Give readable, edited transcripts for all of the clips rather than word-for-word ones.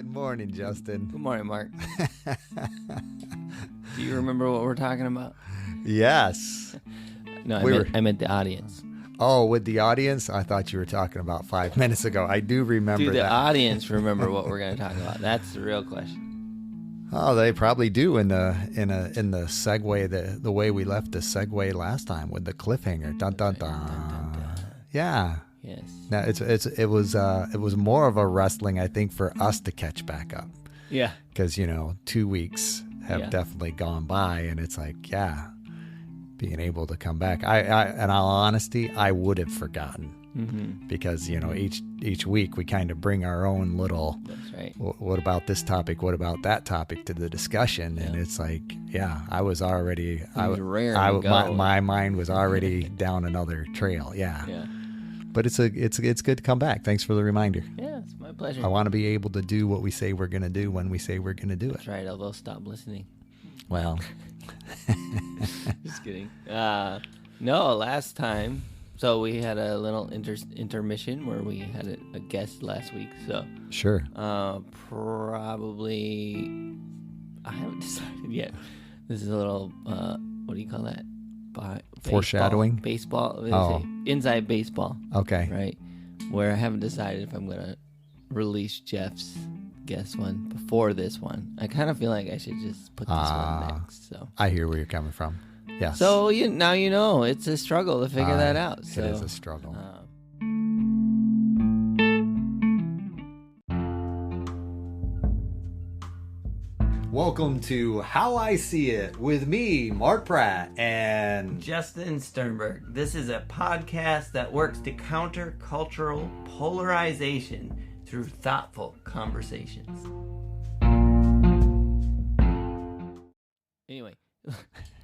Good morning, Justin. Good morning, Mark. Do you remember what we're talking about? Yes. No, I meant the audience. Oh, with the audience? I thought you were talking about 5 minutes ago. I do remember Do the that. audience remember what we're going to talk about? That's the real question. Oh, they probably do in the segue, the way we left the segue last time with the cliffhanger. Dun dun dun. Dun, dun, dun. Yeah. Yes. Now it was more of a wrestling, I think, for us to catch back up. Yeah. Because 2 weeks have definitely gone by, and it's like, being able to come back. I in all honesty, I would have forgotten. Mm-hmm. Because each week we kind of bring our own little. That's right. What about this topic? What about that topic to the discussion? And it's like, I was already. My mind was already down another trail. Yeah. Yeah. But it's good to come back. Thanks for the reminder. Yeah, it's my pleasure. I want to be able to do what we say we're going to do when we say we're going to do it. That's right. Although stop listening. Well. Just kidding. No, last time. So we had a little intermission where we had a guest last week. So sure. Probably I haven't decided yet. This is a little what do you call that? Foreshadowing? Baseball. Inside baseball. Okay. Right. Where I haven't decided if I'm gonna release Jeff's guest one before this one. I kind of feel like I should just put this one next. So I hear where you're coming from. Yes. So now you know it's a struggle to figure that out. So, it is a struggle. Welcome to How I See It with me, Mark Pratt, and Justin Sternberg. This is a podcast that works to counter cultural polarization through thoughtful conversations. Anyway,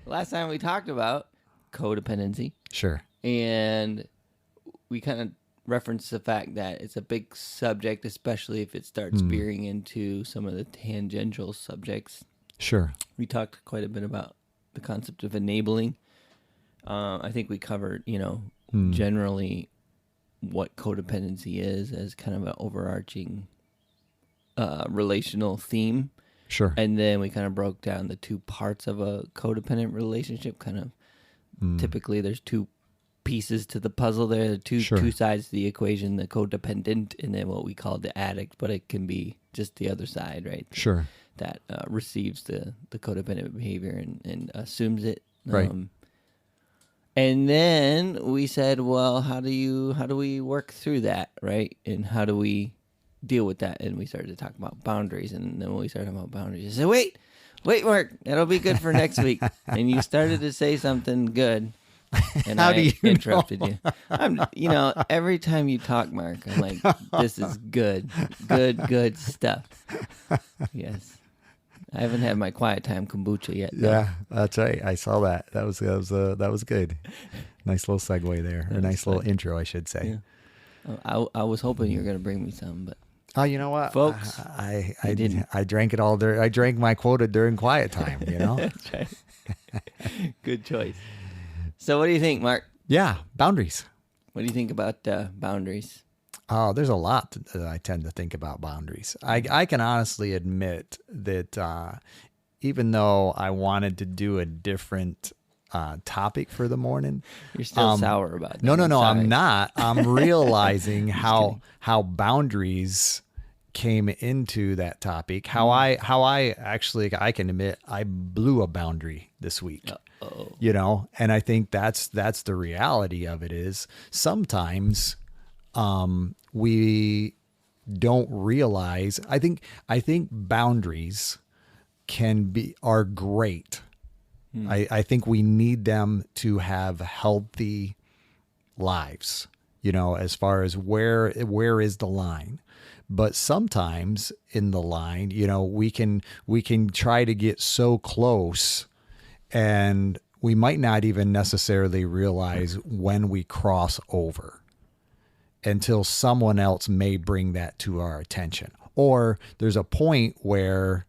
last time we talked about codependency. Sure. And we kind of referenced the fact that it's a big subject, especially if it starts veering into some of the tangential subjects. Sure. We talked quite a bit about the concept of enabling. I think we covered, generally what codependency is as kind of an overarching relational theme. Sure. And then we kind of broke down the two parts of a codependent relationship. Kind of typically there's two pieces to the puzzle there, two sides to the equation, the codependent and then what we call the addict, but it can be just the other side, right? Sure. That receives the codependent behavior and assumes it. Right. And then we said, well, how do we work through that, right? And how do we deal with that? And we started to talk about boundaries. And then when we started talking about boundaries, I said, wait, Mark, that'll be good for next week. And you started to say something good. And How I do you interrupted know? you. Every time you talk, Mark, I'm like, this is good stuff. Yes. I haven't had my quiet time kombucha yet. Though. Yeah, that's right. I saw that. That was good. Nice little segue there, or nice little intro, I should say. Yeah. I was hoping you were going to bring me some, but oh, you know what, folks, I didn't. I drank it all. I drank my quota during quiet time. That's right. Good choice. So, what do you think, Mark? Yeah, boundaries. What do you think about boundaries? Oh, there's a lot that I tend to think about boundaries. I can honestly admit that even though I wanted to do a different topic for the morning, you're still sour about it. No, I'm not. I'm realizing how boundaries came into that topic. How I actually, I can admit I blew a boundary this week. Uh-oh. And I think that's the reality of it is sometimes we don't realize. I think boundaries are great. I think we need them to have healthy lives, as far as where is the line. But sometimes in the line, we can try to get so close and we might not even necessarily realize when we cross over until someone else may bring that to our attention. Or there's a point where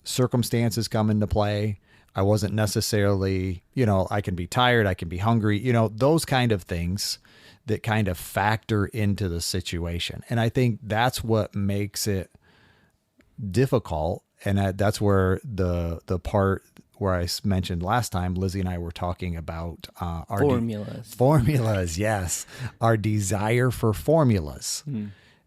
circumstances come into play. I wasn't necessarily, I can be tired, I can be hungry, those kind of things that kind of factor into the situation. And I think that's what makes it difficult. And that's where the part where I mentioned last time, Lizzie and I were talking about our formulas. Yes. Our desire for formulas.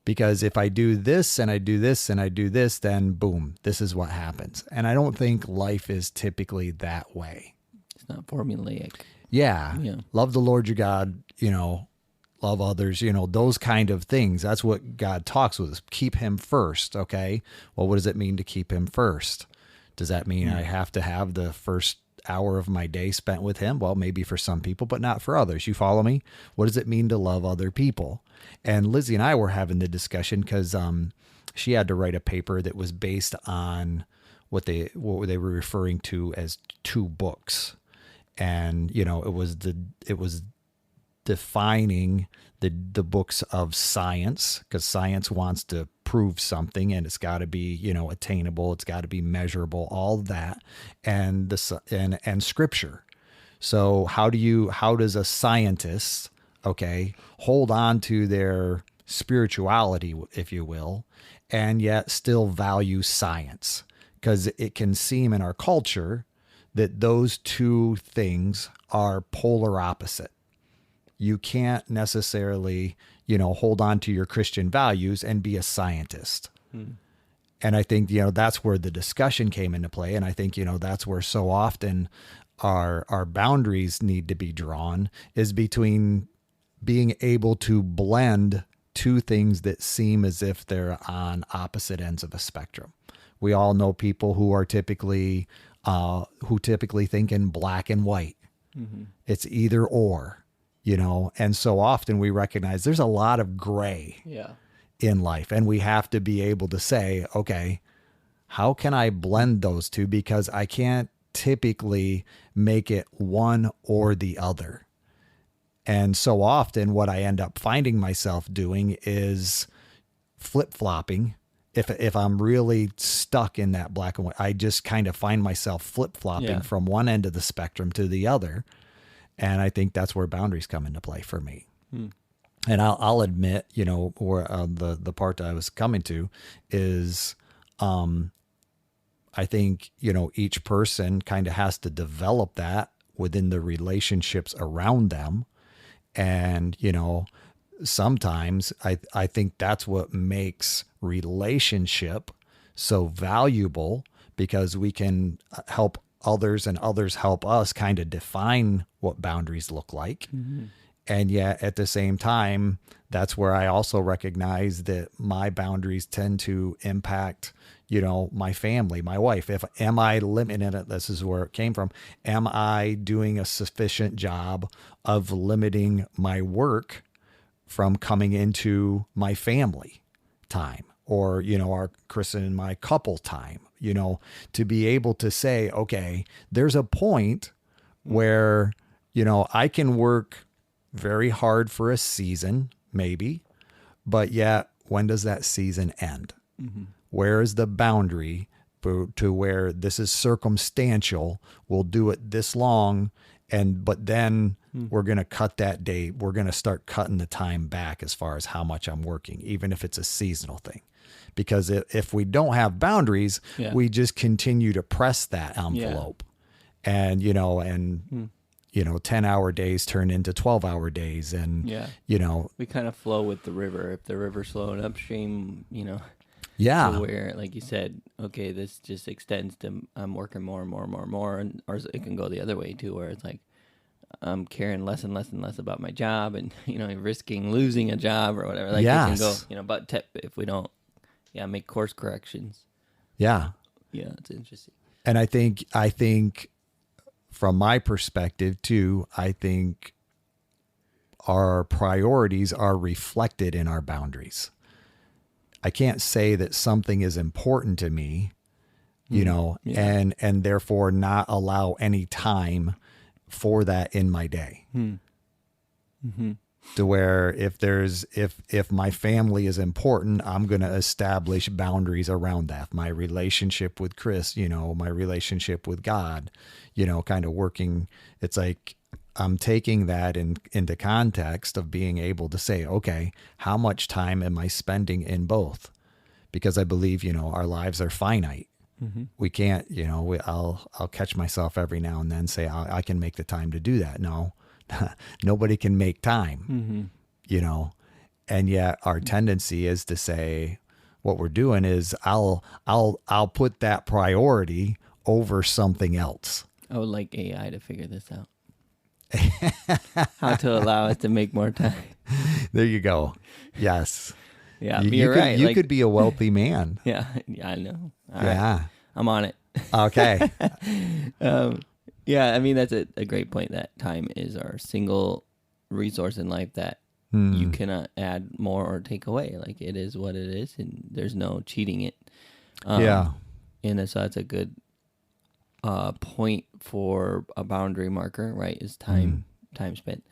Because if I do this and I do this and I do this, then boom, this is what happens. And I don't think life is typically that way. It's not formulaic. Yeah. Love the Lord your God, love others, those kind of things. That's what God talks with us. Keep him first. Okay. Well, what does it mean to keep him first? Does that mean I have to have the first hour of my day spent with him? Well, maybe for some people, but not for others. You follow me? What does it mean to love other people? And Lizzie and I were having the discussion because she had to write a paper that was based on what they were referring to as two books. And, it was defining the books of science, because science wants to prove something and it's got to be, attainable. It's got to be measurable, all that, and scripture. So how does a scientist, hold on to their spirituality, if you will, and yet still value science? Because it can seem in our culture that those two things are polar opposite. You can't necessarily, hold on to your Christian values and be a scientist. And I think, that's where the discussion came into play. And I think, that's where so often our boundaries need to be drawn, is between being able to blend two things that seem as if they're on opposite ends of a spectrum. We all know people who are typically think in black and white. It's either or, and so often we recognize there's a lot of gray in life, and we have to be able to say, okay, how can I blend those two? Because I can't typically make it one or the other. And so often what I end up finding myself doing is flip-flopping. If I'm really stuck in that black and white, I just kind of find myself flip-flopping from one end of the spectrum to the other. And I think that's where boundaries come into play for me. And I'll admit, where the part that I was coming to is, I think, each person kind of has to develop that within the relationships around them. And, sometimes I think that's what makes relationship so valuable, because we can help others and others help us kind of define what boundaries look like. And yet at the same time, that's where I also recognize that my boundaries tend to impact, my family, my wife. Am I limiting it? This is where it came from. Am I doing a sufficient job of limiting my work from coming into my family time, or, our Chris and my couple time, to be able to say, okay, there's a point where, I can work very hard for a season, maybe, but yet when does that season end? Where is the boundary to where this is circumstantial? We'll do it this long, but then we're going to cut that day. We're going to start cutting the time back as far as how much I'm working, even if it's a seasonal thing. Because if we don't have boundaries, we just continue to press that envelope. And, 10-hour days turn into 12-hour days. And, we kind of flow with the river. If the river's flowing upstream, to where, like you said, okay, this just extends to I'm working more and more and more and more. Or it can go the other way too, where it's like I'm caring less and less and less about my job, and, risking losing a job or whatever. Like it can go, butt tip if we don't, make course corrections. Yeah, it's interesting. And I think from my perspective too, I think our priorities are reflected in our boundaries. I can't say that something is important to me, and therefore not allow any time for that in my day. To where if my family is important, I'm going to establish boundaries around that. My relationship with Chris, my relationship with God, kind of working. It's like I'm taking that into context of being able to say, okay, how much time am I spending in both? because I believe, our lives are finite. We can't, I'll catch myself every now and then say, I can make the time to do that. No, nobody can make time, and yet our tendency is to say, what we're doing is I'll put that priority over something else. I would like AI to figure this out. How to allow us to make more time. There you go. Yes. Yeah, you're right. You could be a wealthy man. Yeah, I know. All yeah. right. I'm on it. Okay. Yeah, I mean, that's a great point, that time is our single resource in life that you cannot add more or take away. Like, it is what it is, and there's no cheating it. Yeah. And so that's a good point for a boundary marker, right? Is time spent.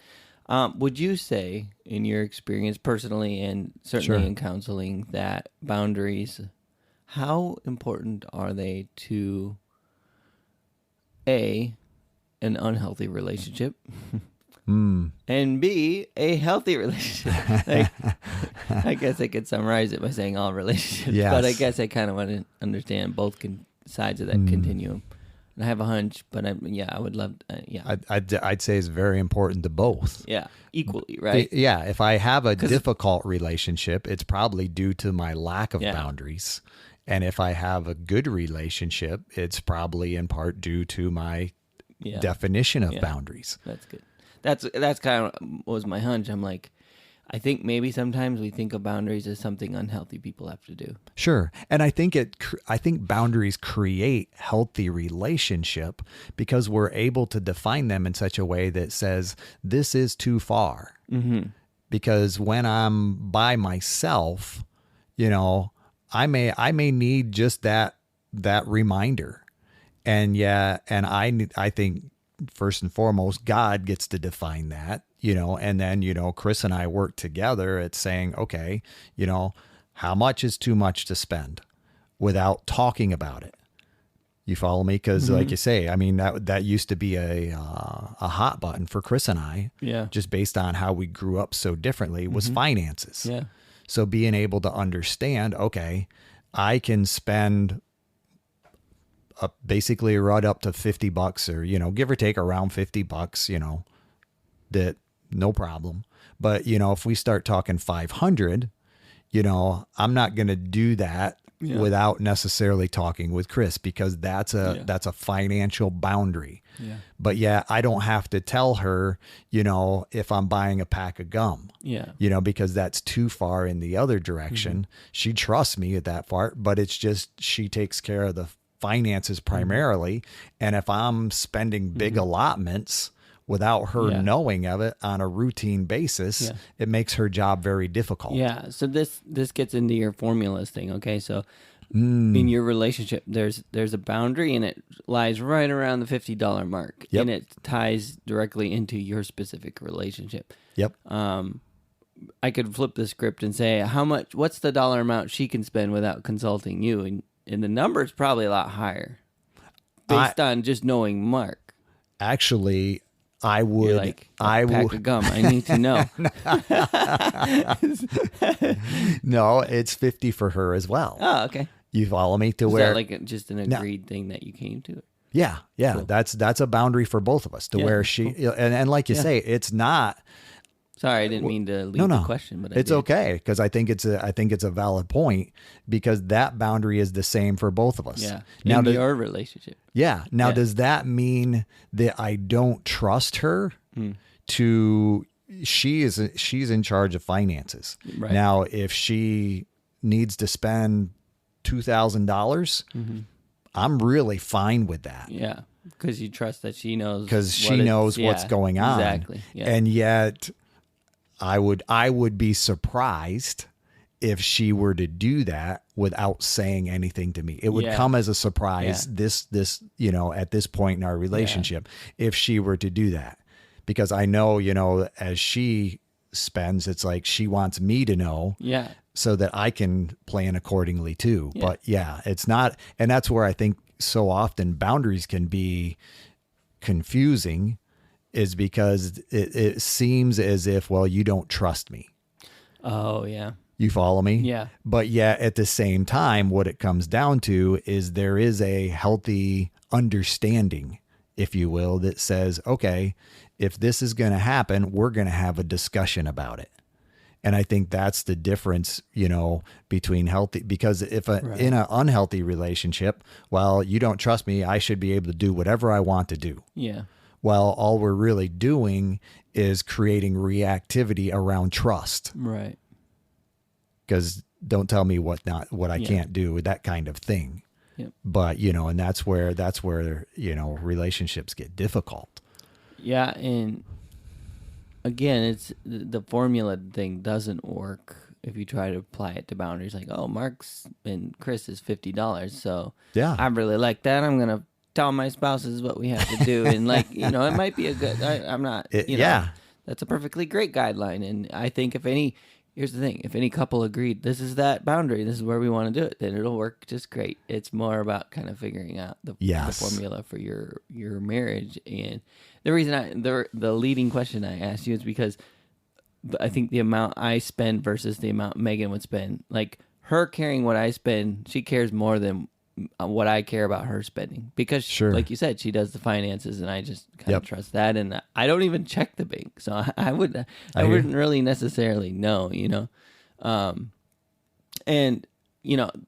Would you say, in your experience personally and certainly in counseling, that boundaries, how important are they to A, an unhealthy relationship, and B, a healthy relationship? Like, I guess I could summarize it by saying all relationships, but I guess I kind of want to understand both sides of that continuum. And I have a hunch, but I would love, I'd say it's very important to both. Yeah, equally, right? Yeah, if I have a difficult relationship, it's probably due to my lack of boundaries. And if I have a good relationship, it's probably in part due to my definition of boundaries. That's good. That's kind of was my hunch. I'm like, I think maybe sometimes we think of boundaries as something unhealthy people have to do. Sure. And I think boundaries create healthy relationship because we're able to define them in such a way that says this is too far. Mm-hmm. Because when I'm by myself, I may need just that reminder. And I think first and foremost, God gets to define that. And then, Chris and I work together at saying, okay, how much is too much to spend without talking about it? You follow me? Because like you say, I mean, that used to be a hot button for Chris and I, just based on how we grew up so differently, was finances. Yeah. So being able to understand, okay, I can spend basically right up to $50 or, give or take around $50, that no problem. But, if we start talking 500, I'm not going to do that without necessarily talking with Chris, because that's a financial boundary. Yeah. But I don't have to tell her, if I'm buying a pack of gum, because that's too far in the other direction. She trusts me at that part, but it's just, she takes care of the finances primarily. And if I'm spending big allotments without her knowing of it on a routine basis, it makes her job very difficult. Yeah. So this gets into your formulas thing. Okay. So in your relationship, there's a boundary, and it lies right around the $50 mark. Yep. And it ties directly into your specific relationship. Yep. I could flip the script and say, what's the dollar amount she can spend without consulting you? And the number is probably a lot higher based on just knowing Mark. Actually, I would. You're like, pack of gum. I need to know. No, it's 50 for her as well. Oh, okay. You follow me? Is that like just an agreed thing that you came to? Yeah. Cool. That's a boundary for both of us to where she and like you say, it's not. Sorry, I didn't mean to leave the question, but it's okay, because I think it's a valid point, because that boundary is the same for both of us. Yeah. Now, in your relationship. Yeah. Now, does that mean that I don't trust her she's in charge of finances. Right. Now, if she needs to spend $2,000, I'm really fine with that. Yeah. Because you trust that she knows. Because she knows what's going on. Exactly. Yeah. And yet I would be surprised if she were to do that without saying anything to me. It would come as a surprise this at this point in our relationship if she were to do that. Because I know, as she spends, it's like she wants me to know so that I can plan accordingly too. Yeah. But it's not, and that's where I think so often boundaries can be confusing, is because it seems as if, well, you don't trust me. Oh, yeah. You follow me? Yeah. But yet at the same time, what it comes down to is there is a healthy understanding, if you will, that says, okay, if this is going to happen, we're going to have a discussion about it. And I think that's the difference, between healthy, because if in an unhealthy relationship, well, you don't trust me, I should be able to do whatever I want to do. Yeah. Well, all we're really doing is creating reactivity around trust. Right. Because don't tell me what I can't do, that kind of thing. Yep. But, and that's where, relationships get difficult. Yeah. And again, it's the formula thing doesn't work if you try to apply it to boundaries. Like, oh, Mark's and Chris is $50. So yeah, I really like that. I'm going to tell my spouse this is what we have to do. And it might be a good, I'm not, yeah, that's a perfectly great guideline. And I think here's the thing, if any couple agreed, this is that boundary, this is where we want to do it, then it'll work just great. It's more about kind of figuring out the formula for your marriage. And the reason the leading question I asked you is because I think the amount I spend versus the amount Megan would spend, like her caring what I spend, she cares more than what I care about her spending, because like you said, she does the finances and I just kind of trust that. And I don't even check the bank. So I wouldn't really necessarily know, and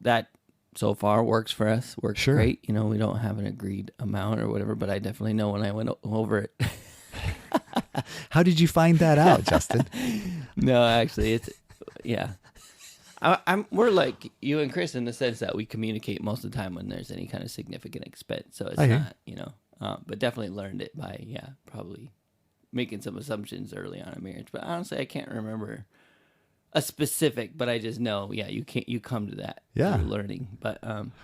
that so far works for us, works great. We don't have an agreed amount or whatever, but I definitely know when I went over it. How did you find that out, Justin? No, actually we're like you and Chris in the sense that we communicate most of the time when there's any kind of significant expense. So it's not, but definitely learned it by, probably making some assumptions early on in marriage. But honestly, I can't remember a specific, but I just know, you come to that through learning. But,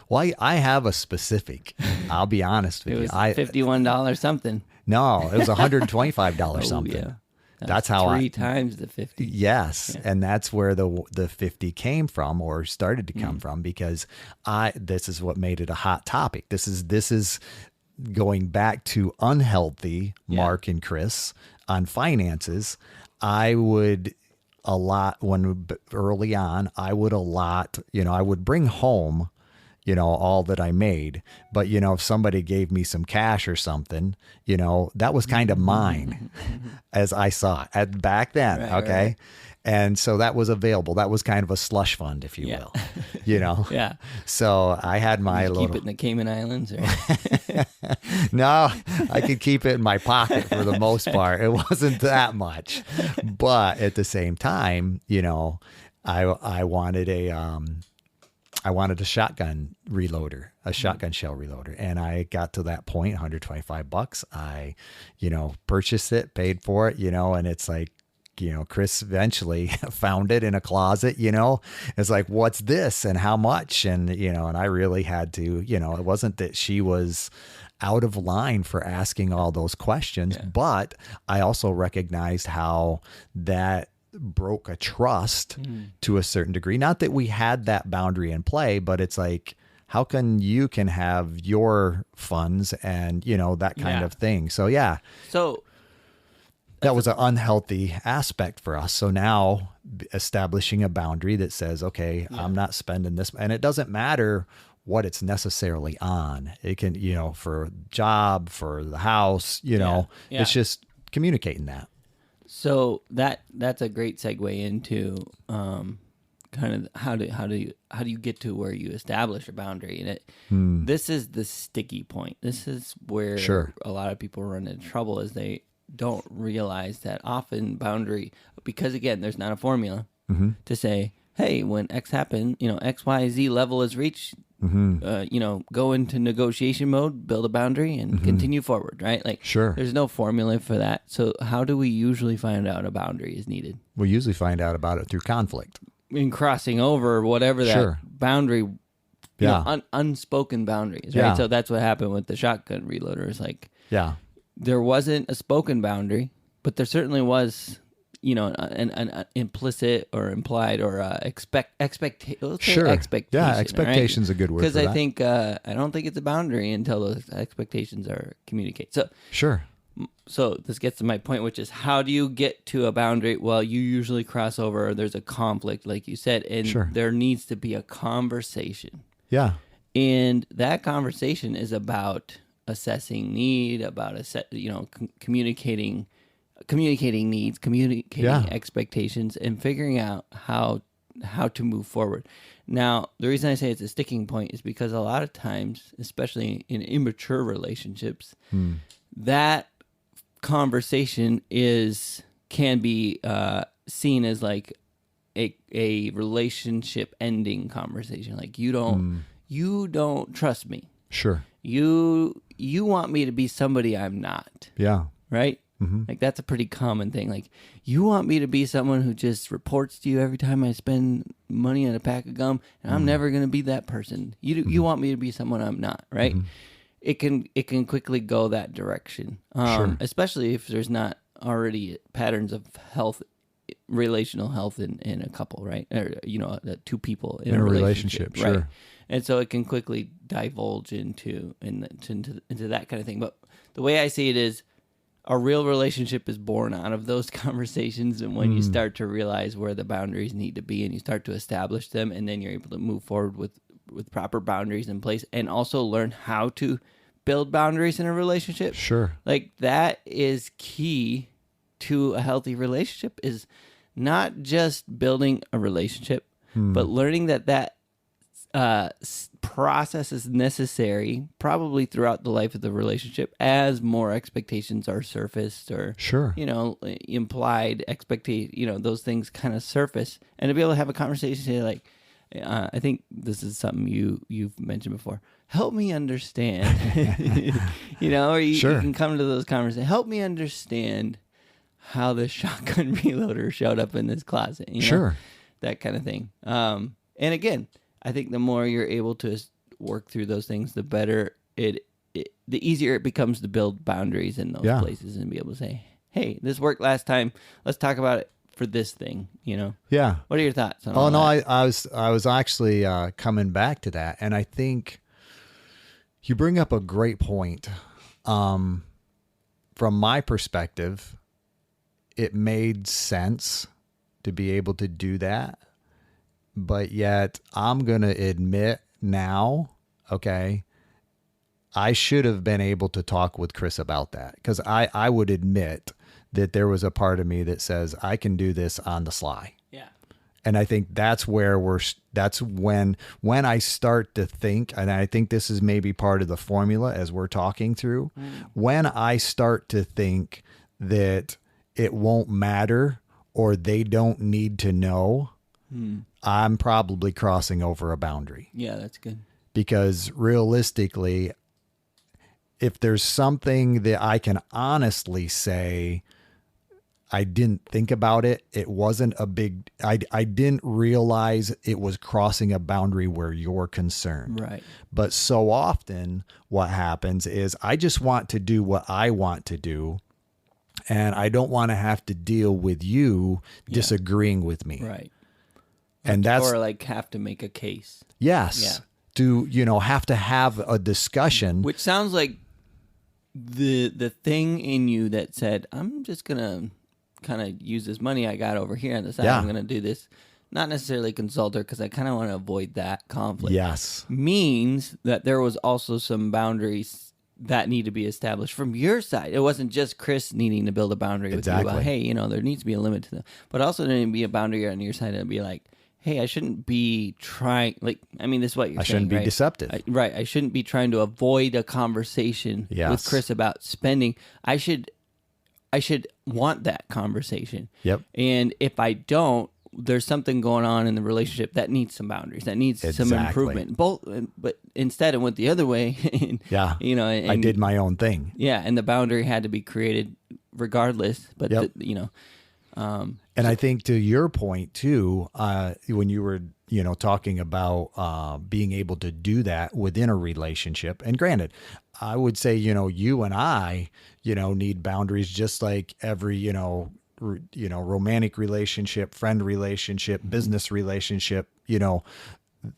I have a specific, I'll be honest with you. It was $51 something. No, it was $125 something. Yeah. That's how three times the 50. Yes, and that's where the 50 came from, or started to come from, because this is what made it a hot topic. This is going back to unhealthy Mark and Chris on finances. I would early on, I would bring home all that I made. But, if somebody gave me some cash or something, that was kind of mine as I saw it back then. Right, okay. Right. And so that was available. That was kind of a slush fund, if you will, Yeah. So I had my little. Keep it in the Cayman Islands? Or? No, I could keep it in my pocket for the most part. It wasn't that much, but at the same time, I wanted a shotgun reloader, a shotgun shell reloader. And I got to that point, $125. I, purchased it, paid for it, and it's like, Chris eventually found it in a closet, it's like, what's this and how much? And, and I really had to, it wasn't that she was out of line for asking all those questions, but I also recognized how that broke a trust to a certain degree. Not that we had that boundary in play, but it's like, how can you have your funds and, that kind of thing. So, So that was an unhealthy aspect for us. So now establishing a boundary that says, okay, I'm not spending this, and it doesn't matter what it's necessarily on. It can, for job, for the house, it's just communicating that. So that's a great segue into kind of how do you get to where you establish a boundary, and this is the sticky point. This is where a lot of people run into trouble, is they don't realize that often boundary, because again, there's not a formula to say, hey, when X happened, X, Y, Z level is reached. Go into negotiation mode, build a boundary, and continue forward, right? Like, there's no formula for that. So how do we usually find out a boundary is needed? We usually find out about it through conflict. In crossing over whatever that boundary, unspoken boundaries, right? So that's what happened with the shotgun reloader. Is like, there wasn't a spoken boundary, but there certainly was, an implicit or implied or expectation. Yeah, expectation's a good word. Because I think I don't think it's a boundary until those expectations are communicated. So So this gets to my point, which is how do you get to a boundary? Well, you usually cross over, or there's a conflict, like you said, and Sure. there needs to be a conversation. Yeah. And that conversation is about assessing need, about communicating needs, communicating Yeah. expectations, and figuring out how to move forward. Now, the reason I say it's a sticking point is because a lot of times, especially in immature relationships, that conversation can be seen as like a relationship ending conversation. Like you don't trust me. Sure. You want me to be somebody I'm not. Yeah. Right? Like that's a pretty common thing. Like you want me to be someone who just reports to you every time I spend money on a pack of gum, and I'm never going to be that person. You want me to be someone I'm not, right? It can quickly go that direction. Sure. Especially if there's not already patterns of relational health in a couple, right? Or two people in a relationship, sure. right? And so it can quickly divulge into that kind of thing. But the way I see it is, a real relationship is born out of those conversations, and when you start to realize where the boundaries need to be and you start to establish them, and then you're able to move forward with proper boundaries in place, and also learn how to build boundaries in a relationship. Sure. Like that is key to a healthy relationship, is not just building a relationship, but learning that process is necessary probably throughout the life of the relationship as more expectations are surfaced, or Sure. implied expectation, those things kind of surface, and to be able to have a conversation, say like, I think this is something you've mentioned before. Help me understand, or you can come to those conversations. Help me understand how the shotgun reloader showed up in this closet. Sure. That kind of thing. And again, I think the more you're able to work through those things, the better the easier it becomes to build boundaries in those places and be able to say, hey, this worked last time. Let's talk about it for this thing, Yeah. What are your thoughts on Oh, all no, that? I was actually coming back to that. And I think you bring up a great point. From my perspective, it made sense to be able to do that. But yet I'm going to admit now, okay, I should have been able to talk with Chris about that, because I would admit that there was a part of me that says I can do this on the sly. Yeah. And I think that's where that's when I start to think, and I think this is maybe part of the formula as we're talking through, when I start to think that it won't matter or they don't need to know, I'm probably crossing over a boundary. Yeah, that's good. Because realistically, if there's something that I can honestly say, I didn't think about it. It wasn't a big, I didn't realize it was crossing a boundary where you're concerned. Right. But so often what happens is I just want to do what I want to do. And I don't want to have to deal with you disagreeing with me. Right. And that's, or like have to make a case. yes, Yeah. to, have to have a discussion. Which sounds like the thing in you that said, I'm just going to kind of use this money I got over here on the side. Yeah. I'm going to do this. Not necessarily consult her, because I kind of want to avoid that conflict. Yes. Means that there was also some boundaries that need to be established from your side. It wasn't just Chris needing to build a boundary with you about, hey, there needs to be a limit to them. But also there needs to be a boundary on your side to be like, hey, I shouldn't be trying, this is what you're saying, I shouldn't be right? deceptive. I shouldn't be trying to avoid a conversation with Chris about spending. I should want that conversation. Yep. And if I don't, there's something going on in the relationship that needs some boundaries, that needs some improvement. But instead it went the other way. Yeah. And I did my own thing. Yeah, and the boundary had to be created regardless. But and I think to your point too, when you were talking about being able to do that within a relationship, and granted, I would say you and I need boundaries just like every romantic relationship, friend relationship, business relationship,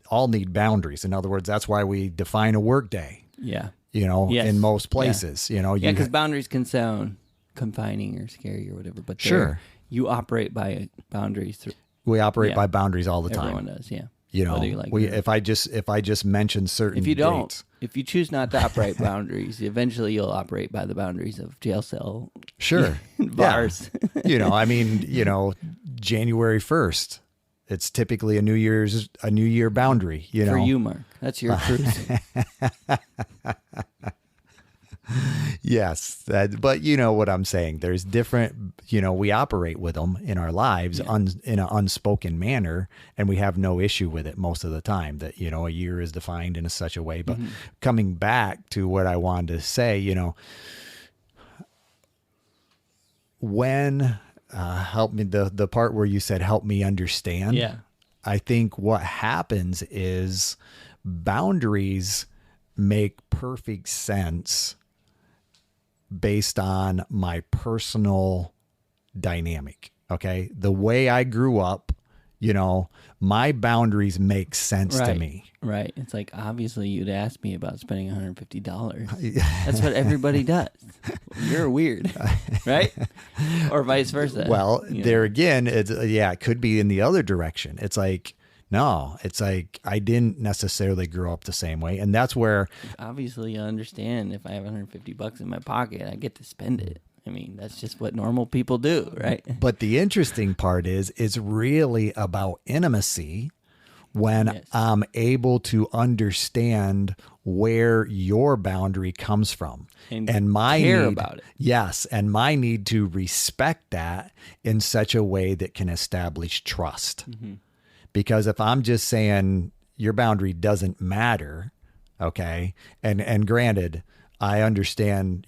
all need boundaries. In other words, that's why we define a work day. Yeah. Yes. in most places, Yeah, because boundaries can sound confining or scary or whatever, but sure, you operate by boundaries. We operate by boundaries all the time. Everyone does, yeah. If I just mention certain if you don't, dates, if you choose not to operate boundaries, eventually you'll operate by the boundaries of jail cell, sure, bars. Yeah. January 1st, it's typically a New Year boundary. For you, Mark, that's your cruise. Yes, but you know what I'm saying. There's different, we operate with them in our lives in an unspoken manner, and we have no issue with it most of the time. That a year is defined in such a way. But coming back to what I wanted to say, when help me the part where you said help me understand. Yeah, I think what happens is boundaries make perfect sense based on my personal dynamic. Okay. The way I grew up, my boundaries make sense to me. Right. It's like, obviously you'd ask me about spending $150. That's what everybody does. You're weird. Right. Or vice versa. Well, there again, it could be in the other direction. It's like, no, it's like I didn't necessarily grow up the same way. And that's where obviously you understand if I have $150 in my pocket, I get to spend it. I mean, that's just what normal people do, right? But the interesting part is it's really about intimacy when I'm able to understand where your boundary comes from and my care need about it. Yes, and my need to respect that in such a way that can establish trust. Mm-hmm. Because if I'm just saying your boundary doesn't matter, okay, and granted, I understand,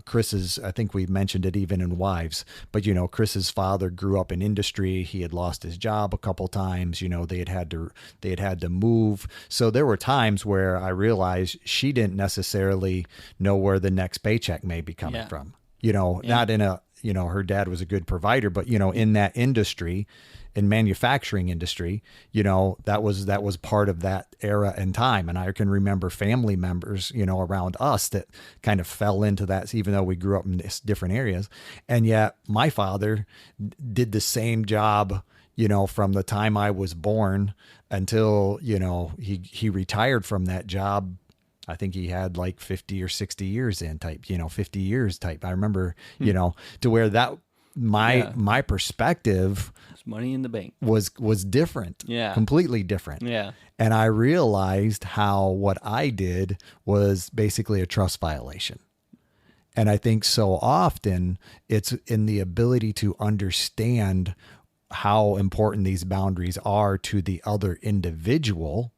Chris's, I think we mentioned it even in Wives, but Chris's father grew up in industry. He had lost his job a couple times. They had to move. So there were times where I realized she didn't necessarily know where the next paycheck may be coming from. Not in a, her dad was a good provider, but in that industry, in manufacturing industry, that was part of that era and time. And I can remember family members, around us that kind of fell into that, even though we grew up in different areas. And yet my father did the same job, from the time I was born until, he retired from that job. I think he had like 50 or 60 years in type, 50 years type. I remember, to where that my perspective, money in the bank, was different. Yeah. Completely different. Yeah. And I realized how what I did was basically a trust violation. And I think so often it's in the ability to understand how important these boundaries are to the other individual,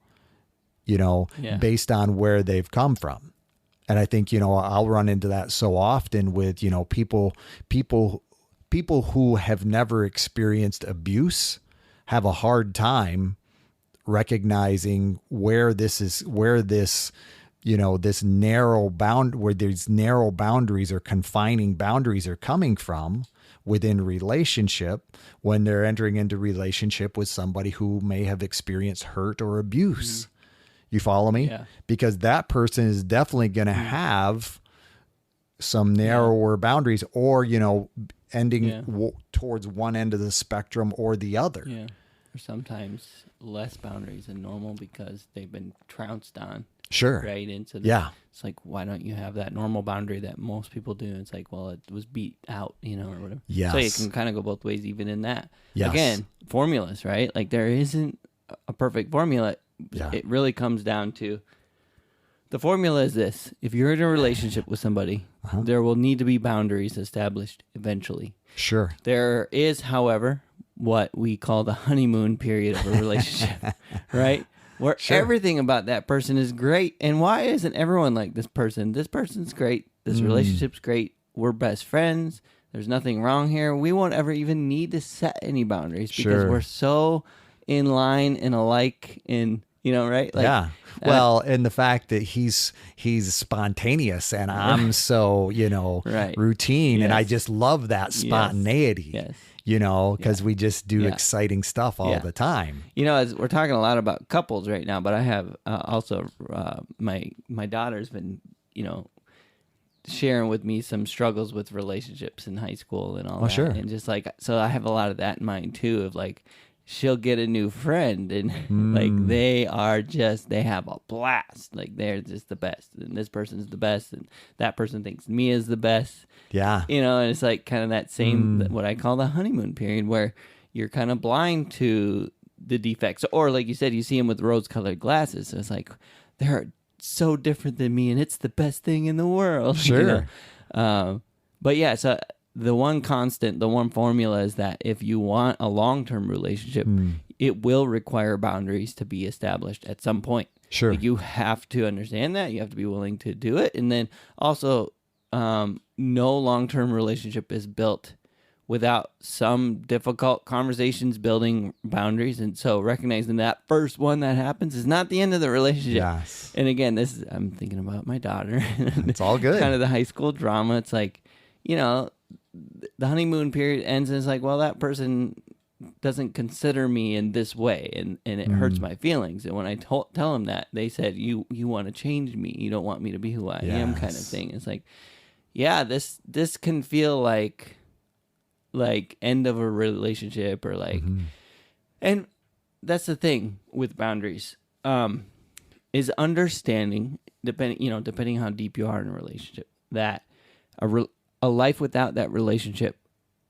based on where they've come from. And I think, I'll run into that so often with, people who have never experienced abuse have a hard time recognizing where these narrow boundaries or confining boundaries are coming from within relationship when they're entering into relationship with somebody who may have experienced hurt or abuse. Mm-hmm. You follow me? Yeah. Because that person is definitely going to have some narrower boundaries or, ending towards one end of the spectrum or the other. Yeah. Or sometimes less boundaries than normal because they've been trounced on. Sure. Right into it's like, why don't you have that normal boundary that most people do? It's like, well, it was beat out, or whatever. Yes. So you can kind of go both ways even in that. Yes. Again, formulas, right? Like there isn't a perfect formula. Yeah. It really comes down to the formula is this. If you're in a relationship with somebody, there will need to be boundaries established eventually. Sure. There is, however, what we call the honeymoon period of a relationship, right? Where everything about that person is great. And why isn't everyone like this person? This person's great. This relationship's great. We're best friends. There's nothing wrong here. We won't ever even need to set any boundaries because we're so in line and alike in, right? Like, yeah. Well, and the fact that he's spontaneous and I'm so, routine. Yes. And I just love that spontaneity. Yes. because we just do Yeah. exciting stuff all Yeah. the time. As we're talking a lot about couples right now, but I have also my daughter's been, sharing with me some struggles with relationships in high school and all that. Sure. And just so I have a lot of that in mind too, of like, she'll get a new friend and like they have a blast. Like they're just the best. And this person's the best. And that person thinks me is the best. Yeah. And it's like kind of that same, what I call the honeymoon period, where you're kind of blind to the defects. Or like you said, you see them with rose-colored glasses. So it's like, they're so different than me and it's the best thing in the world. Sure. But yeah, so the one constant, the one formula is that if you want a long-term relationship, it will require boundaries to be established at some point. Sure. Like you have to understand that. You have to be willing to do it. And then also, no long-term relationship is built without some difficult conversations building boundaries. And so recognizing that first one that happens is not the end of the relationship. Yes. And again, I'm thinking about my daughter. It's all good. Kind of the high school drama. It's like, the honeymoon period ends and it's like, well, that person doesn't consider me in this way, and it hurts my feelings. And when I tell them that, they said, you want to change me, you don't want me to be who I am, kind of thing. It's like, yeah, this can feel like end of a relationship, or like, and that's the thing with boundaries, is understanding, depending how deep you are in a relationship, that a life without that relationship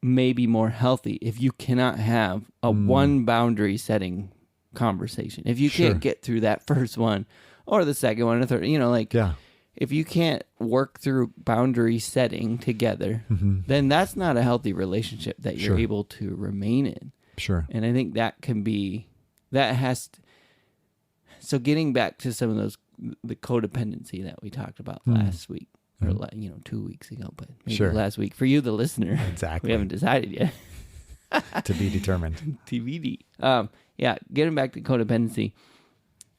may be more healthy if you cannot have a one boundary setting conversation. If you can't get through that first one or the second one or third, if you can't work through boundary setting together, then that's not a healthy relationship that you're able to remain in. Sure. And I think so getting back to some of the codependency that we talked about last week, or 2 weeks ago, but maybe last week for you, the listener. Exactly. We haven't decided yet. To be determined. TBD. Getting back to codependency.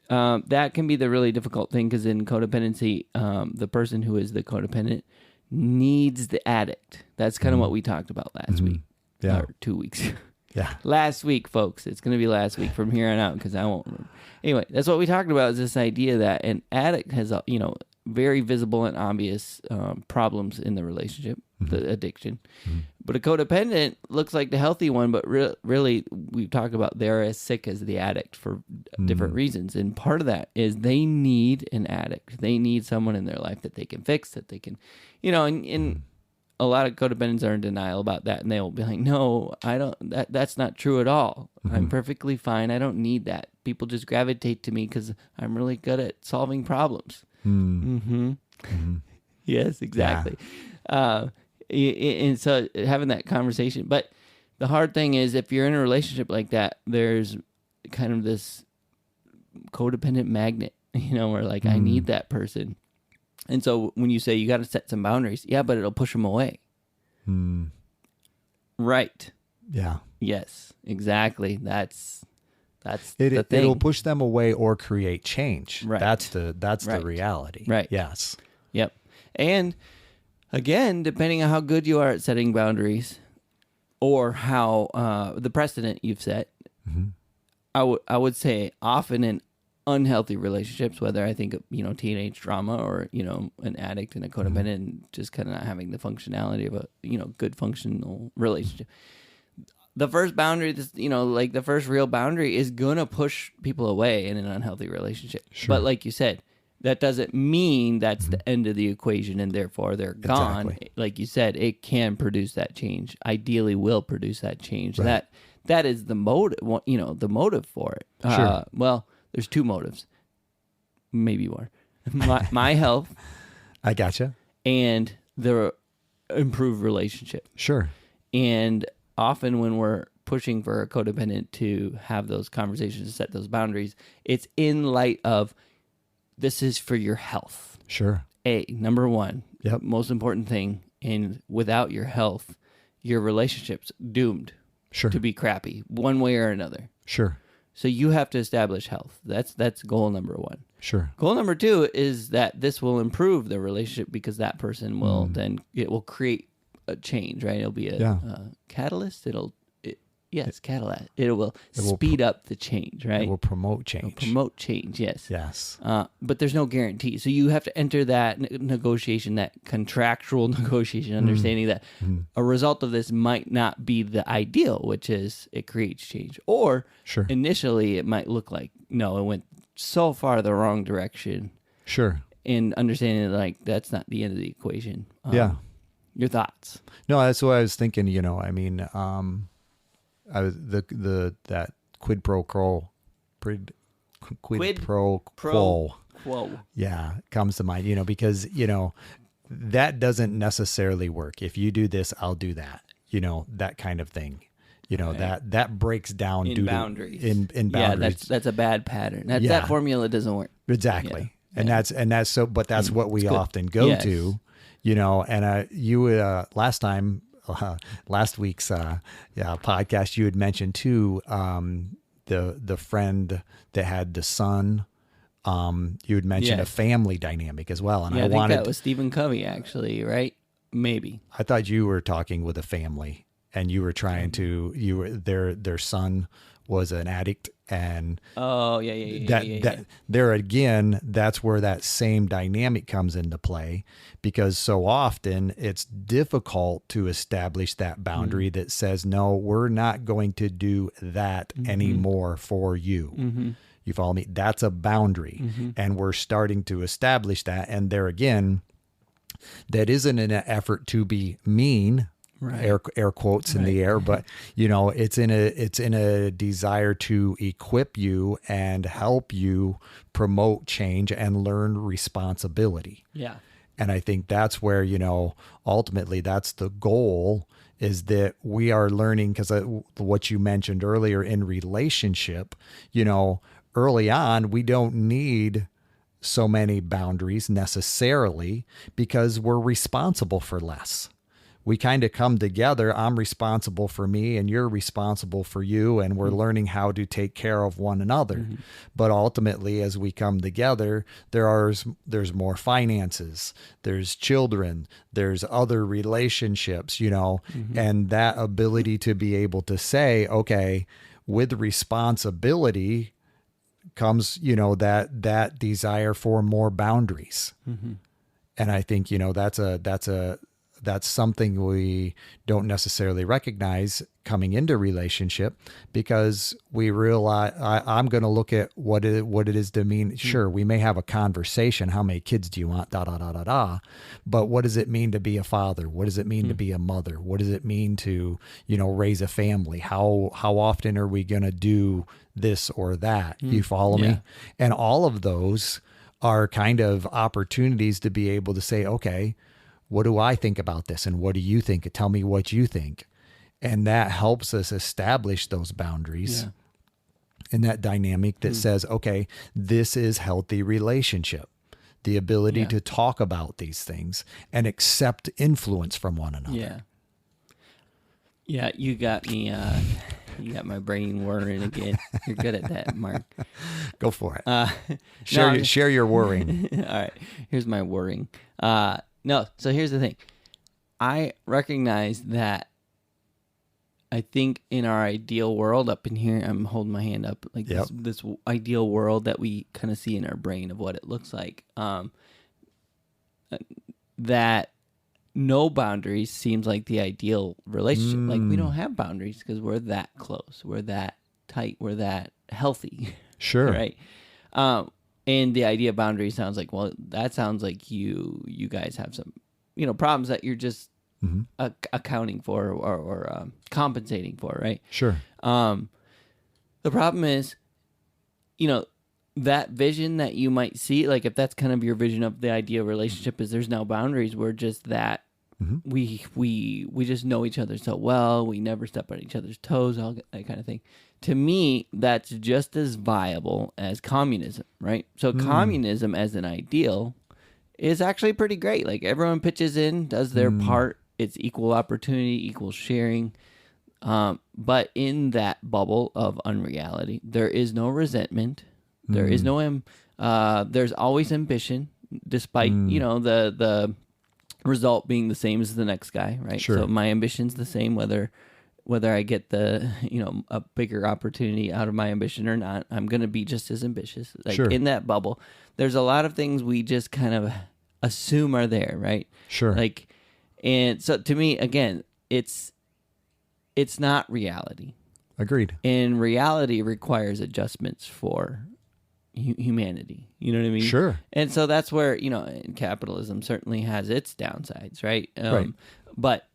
That can be the really difficult thing, because in codependency, the person who is the codependent needs the addict. That's kind of what we talked about last week. Yeah. Or 2 weeks. Yeah. Last week, folks. It's going to be last week from here on out, because I won't remember. Anyway, that's what we talked about, is this idea that an addict has, very visible and obvious problems in the relationship, the addiction. But a codependent looks like the healthy one, but really, we've talked about they're as sick as the addict for different reasons. And part of that is they need an addict. They need someone in their life that they can fix, that they can, and a lot of codependents are in denial about that, and they'll be like, no, I don't, that's not true at all. I'm perfectly fine. I don't need that. People just gravitate to me because I'm really good at solving problems. Yes, exactly. Yeah. And so having that conversation, but the hard thing is, if you're in a relationship like that, there's kind of this codependent magnet, where like, I need that person. And so when you say you got to set some boundaries, but it'll push them away. Right. Yeah. Yes, exactly. That's the thing. It'll push them away or create change. Right. That's the reality. Right. Yes. Yep. And again, depending on how good you are at setting boundaries, or how the precedent you've set, I would say often in unhealthy relationships, whether I think of, teenage drama, or, an addict and a codependent, and just kind of not having the functionality of a, good functional relationship. The first boundary, the first real boundary is going to push people away in an unhealthy relationship. Sure. But like you said, that doesn't mean that's the end of the equation and therefore they're gone. Exactly. Like you said, it can produce that change. Ideally will produce that change. Right. That is the motive, the motive for it. Sure. Well, there's two motives, maybe more. My health. I gotcha. And the improved relationship. Sure. And often when we're pushing for a codependent to have those conversations and set those boundaries, it's in light of, this is for your health. Sure. Number one. Yep. Most important thing. And without your health, your relationship's doomed. Sure. To be crappy, one way or another. Sure. So you have to establish health. That's goal number one. Sure. Goal number two is that this will improve the relationship, because that person will it will create a change, right? It'll be a catalyst. It'll Yes, catalyze. It will speed up the change, right? It will promote change. It'll promote change, yes. Yes. But there's no guarantee. So you have to enter that negotiation, that contractual negotiation, understanding that a result of this might not be the ideal, which is it creates change. Or Sure. initially it might look like, no, it went so far the wrong direction. Sure. And understanding that, like, that's not the end of the equation. Yeah. Your thoughts? No, that's what I was thinking. I mean, I was that quid pro quo, quid pro quo. Whoa. Yeah, comes to mind. Because that doesn't necessarily work. If you do this, I'll do that. That kind of thing. Right. that breaks down In boundaries. In boundaries. Yeah, that's a bad pattern. That formula doesn't work. Exactly. Yeah. And that's so. But that's what we often go to. And you last time. Last week's podcast, you had mentioned too the friend that had the son. You had mentioned a family dynamic as well, and I think that was Stephen Covey, actually, right? Maybe. I thought you were talking with a family, and you were trying to their son was an addict, and that there again, that's where that same dynamic comes into play, because so often it's difficult to establish that boundary that says, no, we're not going to do that anymore for you. You follow me? That's a boundary, and we're starting to establish that, and there again, that isn't an effort to be mean. Right. Air quotes in the air, but it's in a desire to equip you and help you promote change and learn responsibility. Yeah. And I think that's where, ultimately that's the goal, is that we are learning, because what you mentioned earlier in relationship, early on, we don't need so many boundaries necessarily, because we're responsible for less. We kind of come together. I'm responsible for me and you're responsible for you. And we're learning how to take care of one another. But ultimately, as we come together, there's more finances, there's children, there's other relationships, and that ability to be able to say, okay, with responsibility comes, that desire for more boundaries. And I think, that's something we don't necessarily recognize coming into relationship, because we realize I'm going to look at what it is to mean. Sure, we may have a conversation. How many kids do you want? But what does it mean to be a father? What does it mean to be a mother? What does it mean to, raise a family? How often are we going to do this or that? You follow me? And all of those are kind of opportunities to be able to say, okay, what do I think about this? And what do you think? Tell me what you think. And that helps us establish those boundaries and that dynamic that says, okay, this is healthy relationship. The ability to talk about these things and accept influence from one another. Yeah. Yeah, you got me. You got my brain whirring again. You're good at that, Mark. Go for it. Share your worrying. All right. Here's my worrying. No, so here's the thing. I recognize that I think in our ideal world up in here, I'm holding my hand up, like this ideal world that we kind of see in our brain of what it looks like, that no boundaries seems like the ideal relationship. Like we don't have boundaries because we're that close. We're that tight. We're that healthy. Sure. Right. And the idea of boundaries sounds like, well, that sounds like you guys have some, problems that you're just accounting for or compensating for, right? Sure. The problem is, that vision that you might see, like if that's kind of your vision of the ideal relationship, is there's no boundaries. We're just that we just know each other so well. We never step on each other's toes, all that kind of thing. To me, that's just as viable as communism, right? So communism as an ideal is actually pretty great. Like everyone pitches in, does their part. It's equal opportunity, equal sharing. But in that bubble of unreality, there is no resentment. There is no, there's always ambition, despite, the result being the same as the next guy, right? Sure. So my ambition's the same, whether whether I get the, a bigger opportunity out of my ambition or not, I'm going to be just as ambitious. Like Sure. in that bubble, there's a lot of things we just kind of assume are there, right? Sure. Like, and so to me, again, it's not reality. Agreed. And reality requires adjustments for humanity. You know what I mean? Sure. And so that's where, capitalism certainly has its downsides, right? Right. But,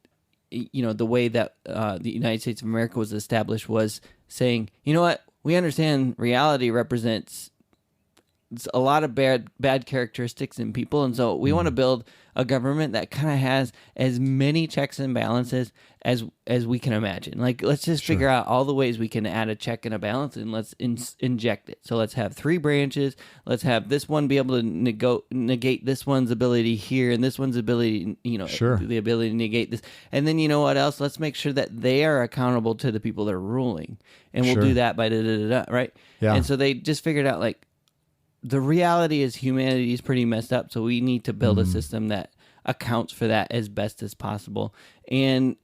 the way that the United States of America was established was saying, you know what? We understand reality represents a lot of bad characteristics in people, and so we want to build a government that kind of has as many checks and balances as we can imagine. Like, let's just figure out all the ways we can add a check and a balance, and let's inject it. So let's have 3 branches. Let's have this one be able to negate this one's ability here, and this one's ability, the ability to negate this. And then, you know what else? Let's make sure that they are accountable to the people that are ruling, and we'll do that by da-da-da-da, right? Yeah. And so they just figured out, like, the reality is humanity is pretty messed up, so we need to build a system that accounts for that as best as possible. And,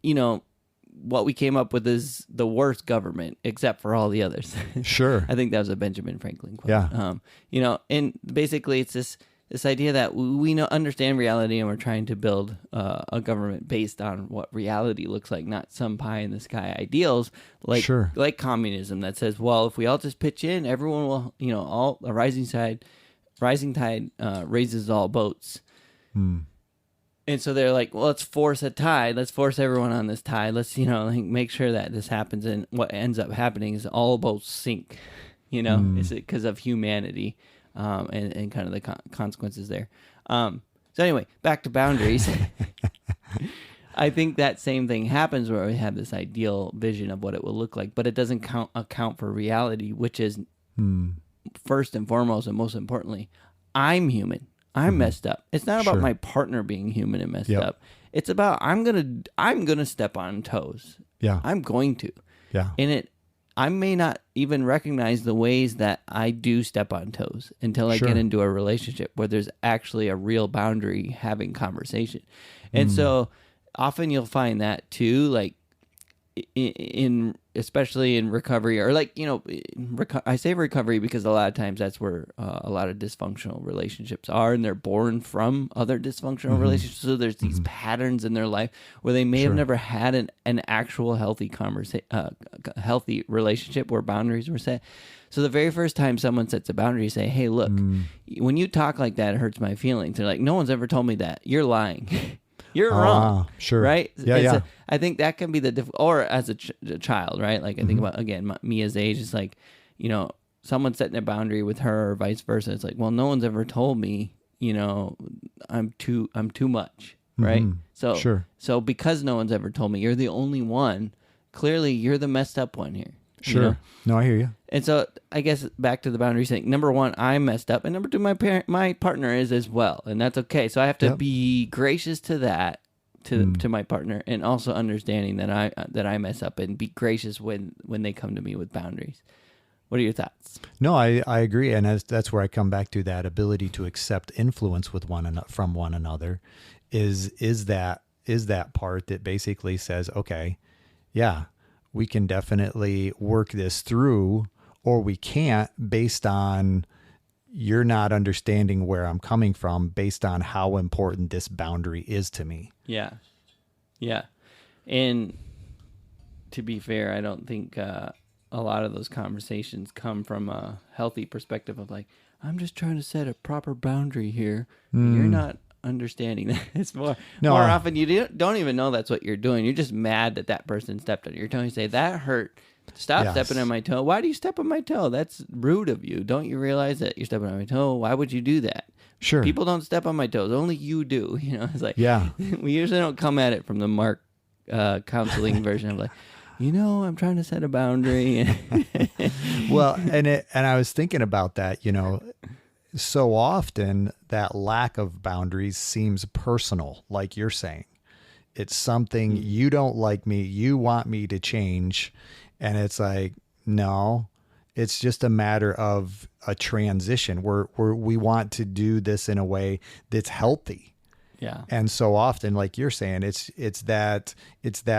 what we came up with is the worst government, except for all the others. Sure. I think that was a Benjamin Franklin quote. Yeah. And basically it's this idea that we understand reality, and we're trying to build a government based on what reality looks like, not some pie in the sky ideals like communism that says, well, if we all just pitch in, everyone will, all a rising tide raises all boats. And so they're like, well, let's force a tide. Let's force everyone on this tide. Let's, make sure that this happens. And what ends up happening is all boats sink, it's because of humanity. And kind of the consequences there. So anyway, back to boundaries. I think that same thing happens where we have this ideal vision of what it will look like, but it doesn't account for reality, which is first and foremost and most importantly, I'm human. I'm messed up. It's not about my partner being human and messed up. It's about I'm gonna step on toes. Yeah. I'm going to. Yeah. And I may not even recognize the ways that I do step on toes until I get into a relationship where there's actually a real boundary having conversation. And so often you'll find that too, like especially in recovery, or like, I say recovery because a lot of times that's where a lot of dysfunctional relationships are, and they're born from other dysfunctional relationships. So there's these patterns in their life where they may have never had an actual healthy healthy relationship where boundaries were set. So the very first time someone sets a boundary, you say, hey, look, when you talk like that, it hurts my feelings. They're like, no one's ever told me that. You're lying. You're wrong. Sure. Right? Yeah. I think that can be or as a child, right? Like I think about, again, me as age, it's like, someone setting a boundary with her or vice versa. It's like, well, no one's ever told me, I'm too much. Right. So because no one's ever told me, you're the only one. Clearly you're the messed up one here. Sure. No, I hear you. And so I guess back to the boundary thing. Number one, I'm messed up, and number two, my partner is as well, and that's okay. So I have to be gracious to that, to my partner, and also understanding that I mess up, and be gracious when they come to me with boundaries. What are your thoughts? No, I agree, and that's where I come back to that ability to accept influence from one another. Is that part that basically says, okay, yeah, we can definitely work this through, or we can't, based on you're not understanding where I'm coming from, based on how important this boundary is to me. Yeah. Yeah. And to be fair, I don't think a lot of those conversations come from a healthy perspective of like, I'm just trying to set a proper boundary here. You're not understanding that. It's more often you don't even know that's what you're doing. You're just mad that person stepped on your toe. You say, that hurt. Stop stepping on my toe. Why do you step on my toe? That's rude of you. Don't you realize that you're stepping on my toe? Why would you do that? Sure. People don't step on my toes. Only you do. It's like, we usually don't come at it from the Mark counseling version of like, I'm trying to set a boundary. Well, and I was thinking about that, so often that lack of boundaries seems personal, like you're saying. It's something you don't like me, you want me to change. And it's like, no, it's just a matter of a transition where we want to do this in a way that's healthy. Yeah. And so often, like you're saying, it's that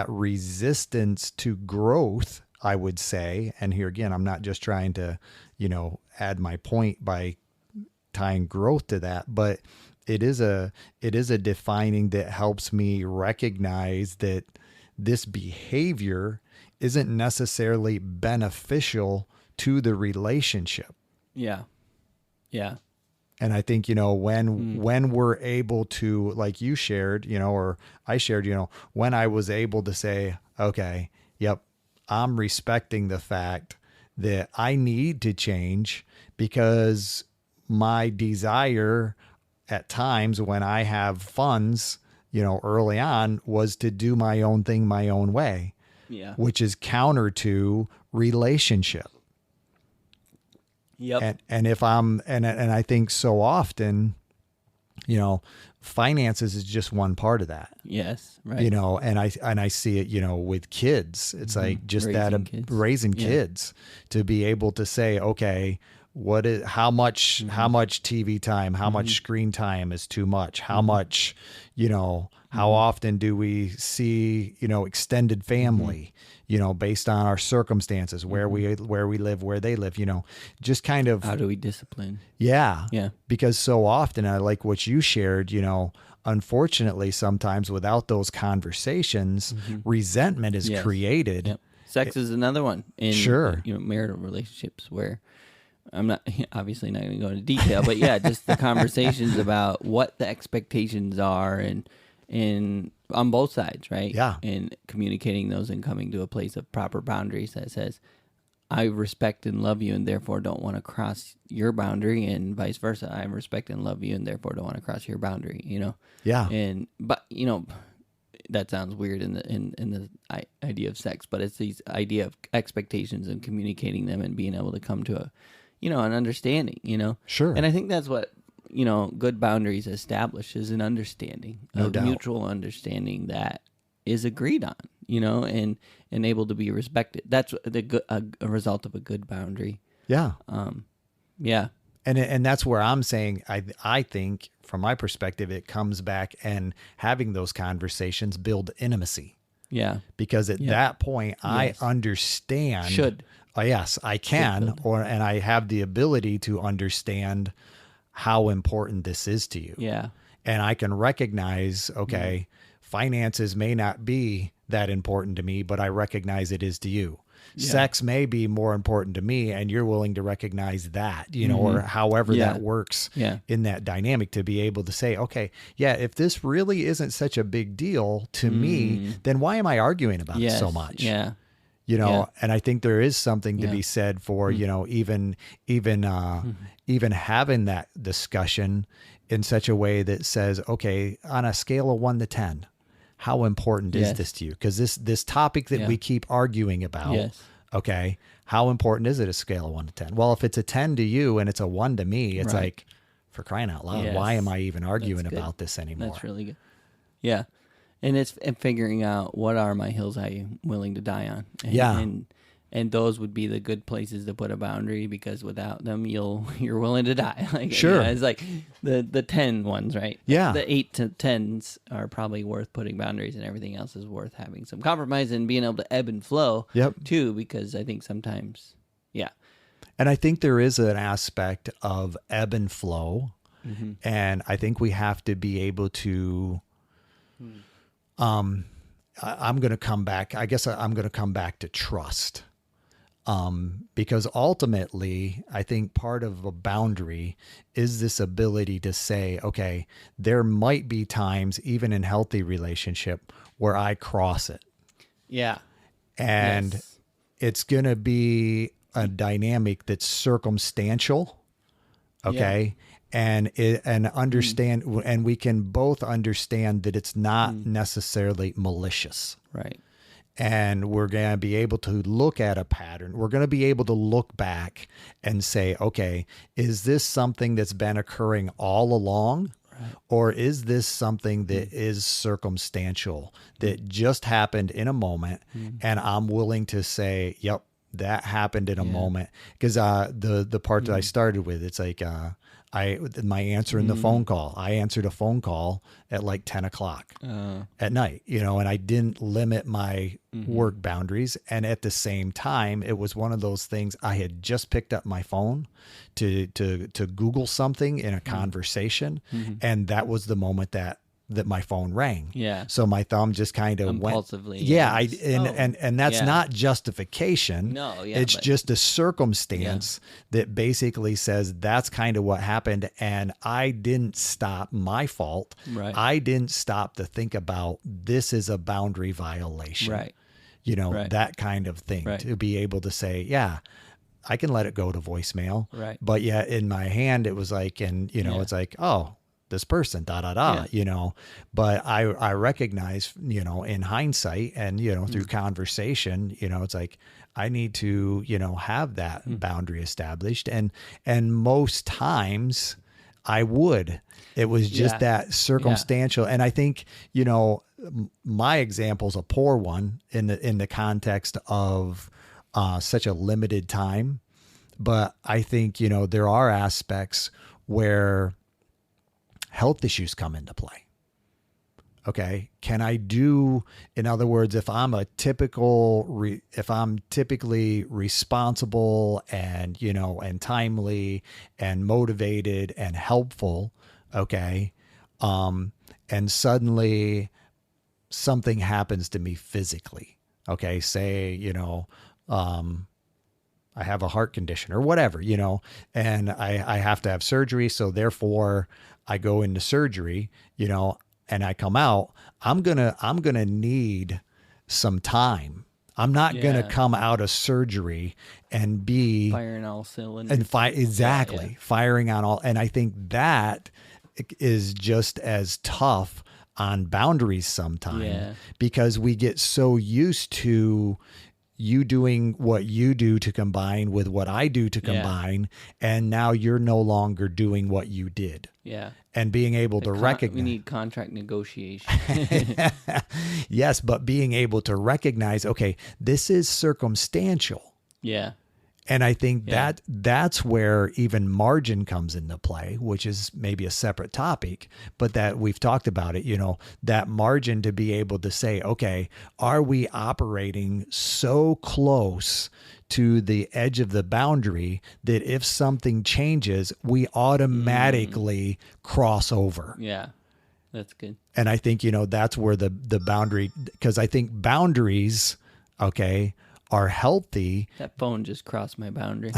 resistance to growth, I would say. And here again, I'm not just trying to, add my point by tying growth to that, but it is a defining that helps me recognize that this behavior isn't necessarily beneficial to the relationship. Yeah. Yeah. And I think, when we're able to, like you shared, or I shared, when I was able to say, okay, yep, I'm respecting the fact that I need to change, because my desire at times when I have funds, early on, was to do my own thing my own way, Yeah. which is counter to relationship. Yep. And if I'm, and I think so often, finances is just one part of that. Yes. Right. And I see it, with kids. It's like just Raising kids. Raising kids, to be able to say, okay, how much TV time, how much screen time is too much? How much, how often do we see, extended family, based on our circumstances, where we live, where they live, just kind of, How do we discipline? yeah. Yeah. Because so often, I like what you shared, unfortunately, sometimes without those conversations, resentment is created. Yep. Sex is another one in Sure. Marital relationships where I'm not obviously not going to go into detail, but yeah, just the conversations about what the expectations are and on both sides, right? Yeah. And communicating those and coming to a place of proper boundaries that says, I respect and love you and therefore don't want to cross your boundary, and vice versa. I respect and love you and therefore don't want to cross your boundary, Yeah. But that sounds weird in the idea of sex, but it's these idea of expectations and communicating them and being able to come to an understanding, Sure. And I think that's what, good boundaries establish is an understanding, No a doubt. mutual understanding that is agreed on, and able to be respected. That's a result of a good boundary. Yeah. Yeah. And that's where I'm saying, I think from my perspective, it comes back and having those conversations build intimacy. Yeah. Because at that point, I understand. Should. Yes, I can, and I have the ability to understand how important this is to you. Yeah. And I can recognize, okay, finances may not be that important to me, but I recognize it is to you. Yeah. Sex may be more important to me, and you're willing to recognize that, or however that works in that dynamic, to be able to say, okay, yeah, if this really isn't such a big deal to me, then why am I arguing about it so much? Yeah. And I think there is something to be said for, even having that discussion in such a way that says, okay, on a scale of 1 to 10, how important is this to you? Because this topic that we keep arguing about, okay, how important is it, a scale of 1 to 10? Well, if it's a 10 to you and it's a 1 to me, it's like, for crying out loud, why am I even arguing about this anymore? That's really good. Yeah. And it's figuring out what are my hills I'm willing to die on. And those would be the good places to put a boundary, because without them, you're willing to die. Like, sure. It's like the 10 ones, right? Yeah. The 8 to 10s are probably worth putting boundaries, and everything else is worth having some compromise and being able to ebb and flow too, because I think sometimes, And I think there is an aspect of ebb and flow. And I think we have to be able to, I'm going to come back. I guess I'm going to come back to trust. Because ultimately, I think part of a boundary is this ability to say, okay, there might be times, even in healthy relationship, where I cross it. Yeah. And it's going to be a dynamic that's circumstantial. Okay. And understand, and we can both understand that it's not necessarily malicious. Right. And we're going to be able to look at a pattern. We're going to be able to look back and say, okay, is this something that's been occurring all along? Right. Or is this something that is circumstantial, that just happened in a moment? And I'm willing to say, yep, that happened in a moment. Because the part that I started with, it's like, my answer in the phone call. I answered a phone call at like 10 o'clock at night, you know, and I didn't limit my work boundaries. And at the same time, it was one of those things. I had just picked up my phone to Google something in a conversation. And that was the moment that my phone rang. Yeah. So my thumb just kind of went. Impulsively. Yeah. And that's not justification. No. Yeah. It's just a circumstance that basically says that's kind of what happened. And I didn't stop, my fault. Right. I didn't stop to think about this is a boundary violation. Right. You know, that kind of thing, to be able to say, yeah, I can let it go to voicemail. Right. But yeah, in my hand, it was like, and you know, it's like, oh, this person, you know, but I recognize, you know, in hindsight and, you know, through conversation, you know, it's like, I need to, you know, have that boundary established. And most times I would, it was just that circumstantial. And I think, you know, my example's a poor one in the context of such a limited time. But I think, you know, there are aspects where health issues come into play. Okay. Can I do, in other words, if I'm typically responsible and, you know, and timely and motivated and helpful. Okay. And suddenly something happens to me physically. Okay. Say, you know, I have a heart condition or whatever, you know, and I have to have surgery. So therefore I go into surgery, you know, and I come out, I'm going to need some time. I'm not going to come out of surgery and be firing all cylinders and firing on all. And I think that is just as tough on boundaries sometimes because we get so used to you doing what you do to combine with what I do to combine. And now you're no longer doing what you did. Yeah. And being able to recognize. We need contract negotiation. Yes. But being able to recognize, okay, this is circumstantial. Yeah. And I think that's where even margin comes into play, which is maybe a separate topic, but that we've talked about it, you know, that margin to be able to say, okay, are we operating so close to the edge of the boundary that if something changes, we automatically cross over? Yeah, that's good. And I think, you know, that's where the boundary, because I think boundaries, okay, are healthy. That phone just crossed my boundary.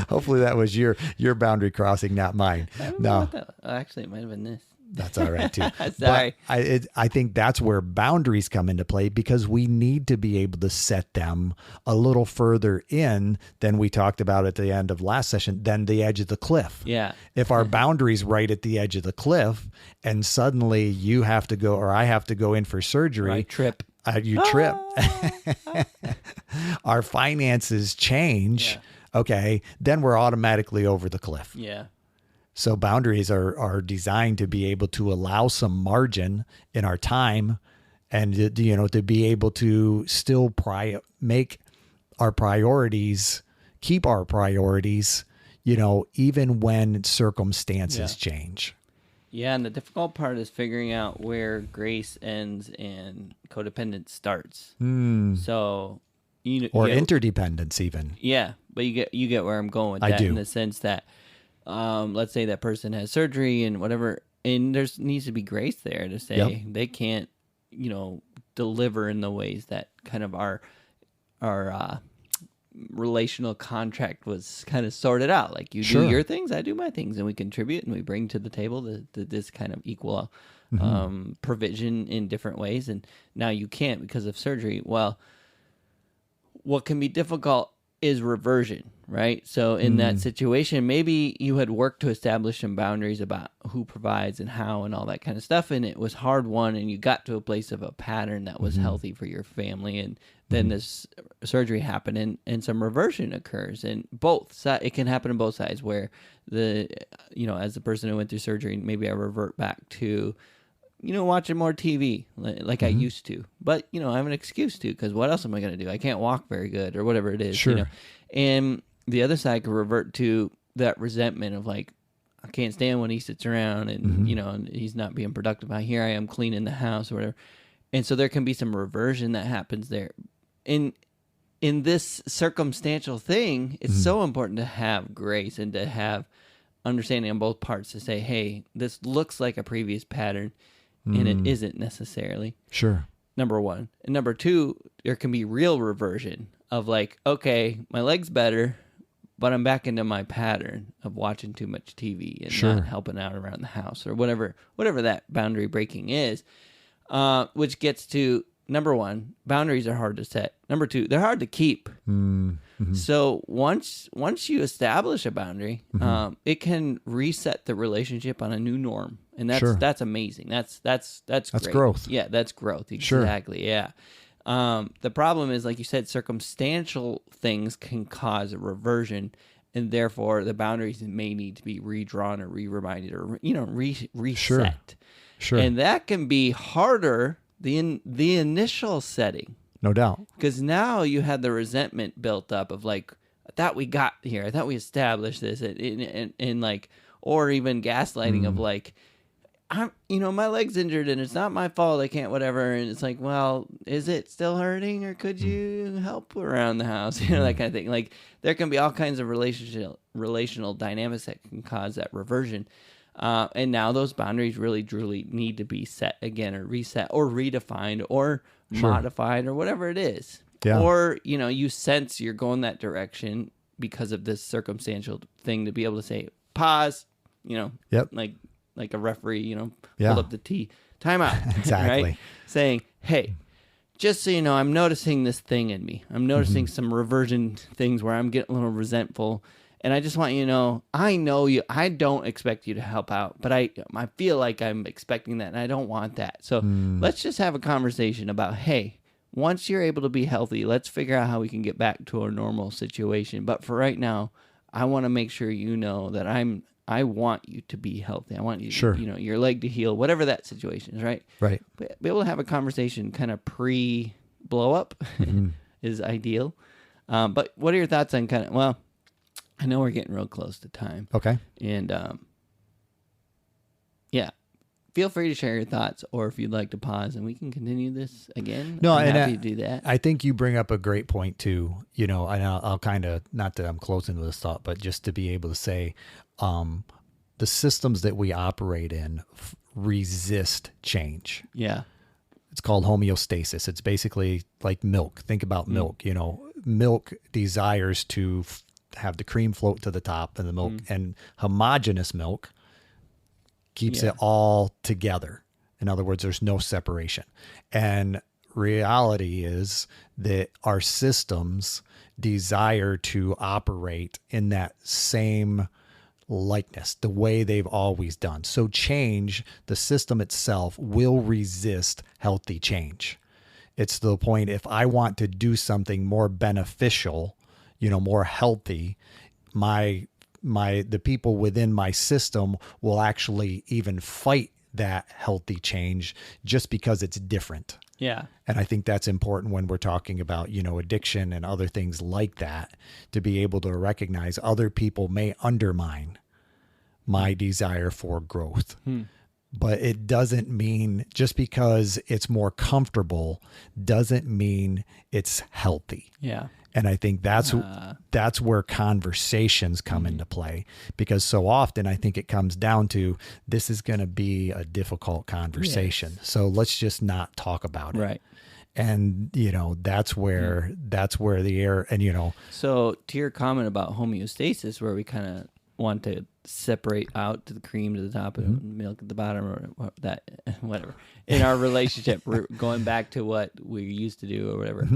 Hopefully that was your boundary crossing, not mine. No, actually, it might have been this. That's all right too. Sorry. But I think that's where boundaries come into play because we need to be able to set them a little further in than we talked about at the end of last session, than the edge of the cliff. Yeah. If our boundary's right at the edge of the cliff and suddenly you have to go or I have to go in for surgery. I trip. You trip. Our finances change. Yeah. Okay. Then we're automatically over the cliff. Yeah. So boundaries are designed to be able to allow some margin in our time and, you know, to be able to still make our priorities, keep our priorities, you know, even when circumstances change. Yeah, and the difficult part is figuring out where grace ends and codependence starts. So, or interdependence even. Yeah, but you get where I'm going with that in the sense that, let's say that person has surgery and whatever, and there needs to be grace there to say they can't, you know, deliver in the ways that kind of our relational contract was kind of sorted out. Like you do your things, I do my things, and we contribute and we bring to the table this kind of equal provision in different ways. And now you can't because of surgery. Well, what can be difficult is reversion, right? So in that situation, maybe you had worked to establish some boundaries about who provides and how and all that kind of stuff, and it was hard won, and you got to a place of a pattern that was healthy for your family, and then this surgery happened, and some reversion occurs, and it can happen on both sides, where as the person who went through surgery, maybe I revert back to, watching more TV like I used to. But, I have an excuse to, because what else am I going to do? I can't walk very good or whatever it is. Sure. And the other side could revert to, that resentment of like, I can't stand when he sits around and, and he's not being productive. Here I am cleaning the house or whatever. And so there can be some reversion that happens there. In this circumstantial thing, it's so important to have grace and to have understanding on both parts to say, hey, this looks like a previous pattern and it isn't necessarily. Sure. Number one. And number two, there can be real reversion of like, okay, my leg's better, but I'm back into my pattern of watching too much TV and not helping out around the house or whatever that boundary breaking is, which gets to number one, boundaries are hard to set. Number two, they're hard to keep. So once you establish a boundary, it can reset the relationship on a new norm, and that's amazing. That's great. Growth. Yeah, that's growth. Exactly. Sure. Yeah. The problem is, like you said, circumstantial things can cause a reversion, and therefore the boundaries may need to be redrawn or re-reminded or reset. Sure. And that can be harder than the initial setting. No doubt. Because now you had the resentment built up of like, I thought we got here. I thought we established this, and like, or even gaslighting of like, my leg's injured and it's not my fault. I can't whatever. And it's like, well, is it still hurting or could you help around the house? That kind of thing. Like there can be all kinds of relational dynamics that can cause that reversion. And now those boundaries really, truly need to be set again or reset or redefined or modified or whatever it is. Yeah. Or, you sense you're going that direction because of this circumstantial thing to be able to say, pause, like a referee, hold up the tee, time out. Exactly. Right? Saying, hey, just so you know, I'm noticing this thing in me. I'm noticing some reversion things where I'm getting a little resentful. And I just want you to know, I know you, I don't expect you to help out, but I feel like I'm expecting that and I don't want that. So let's just have a conversation about, hey, once you're able to be healthy, let's figure out how we can get back to a normal situation. But for right now, I want to make sure you know that I want you to be healthy. I want you, your leg to heal, whatever that situation is, right? Right. Be able to have a conversation kind of pre-blow up is ideal. But what are your thoughts on I know we're getting real close to time. Okay. And feel free to share your thoughts, or if you'd like to pause and we can continue this again. No, I'm happy to do that. I think you bring up a great point too. And I'll kind of, not that I'm closing with this thought, but just to be able to say, the systems that we operate in resist change. Yeah. It's called homeostasis. It's basically like milk. Think about milk. Milk desires to have the cream float to the top of the milk, and homogeneous milk keeps it all together. In other words, there's no separation. And reality is that our systems desire to operate in that same likeness, the way they've always done. So change, the system itself will resist healthy change. It's the point, if I want to do something more beneficial, more healthy, the people within my system will actually even fight that healthy change just because it's different. Yeah. And I think that's important when we're talking about, addiction and other things like that, to be able to recognize other people may undermine my desire for growth. But it doesn't mean, just because it's more comfortable doesn't mean it's healthy. Yeah. And I think that's where conversations come into play, because so often I think it comes down to, this is going to be a difficult conversation. Yes. So let's just not talk about it. Right. And, that's where the air, and, So to your comment about homeostasis, where we kind of want to separate out to the cream to the top and milk at the bottom, or that, whatever, in our relationship, we're going back to what we used to do or whatever.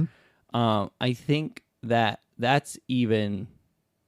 I think that's even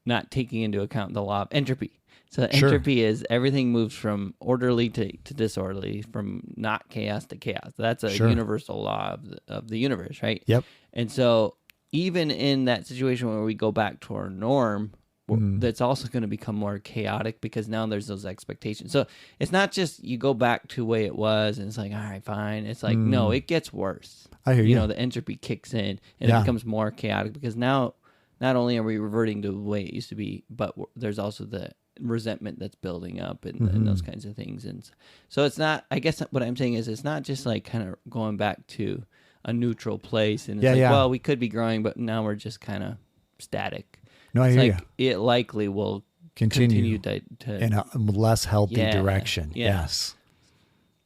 not taking into account the law of entropy. So entropy is everything moves from orderly to disorderly, from not chaos to chaos. That's a universal law of the universe, right? Yep. And so even in that situation where we go back to our norm, that's also going to become more chaotic, because now there's those expectations. So it's not just you go back to the way it was and it's like, all right, fine. It's like, no, it gets worse. I hear you. The entropy kicks in and it becomes more chaotic, because now not only are we reverting to the way it used to be, but there's also the resentment that's building up and those kinds of things. And so it's not, I guess what I'm saying is it's not just like kind of going back to a neutral place. And it's well, we could be growing, but now we're just kind of static. No, I it's hear like you. It likely will continue to in a less healthy direction. Yeah. Yes.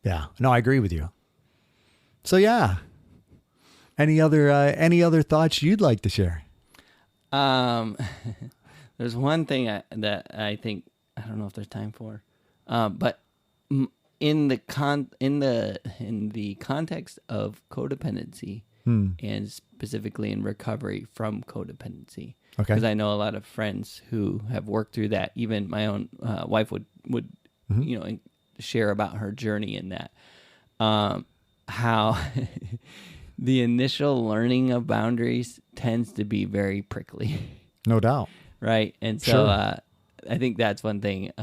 Yeah. No, I agree with you. So yeah. Any other thoughts you'd like to share? There's one thing that I think, I don't know if there's time for, but in the context of codependency and specifically in recovery from codependency, because I know a lot of friends who have worked through that. Even my own wife would share about her journey in that, how the initial learning of boundaries tends to be very prickly. No doubt. Right. And so I think that's one thing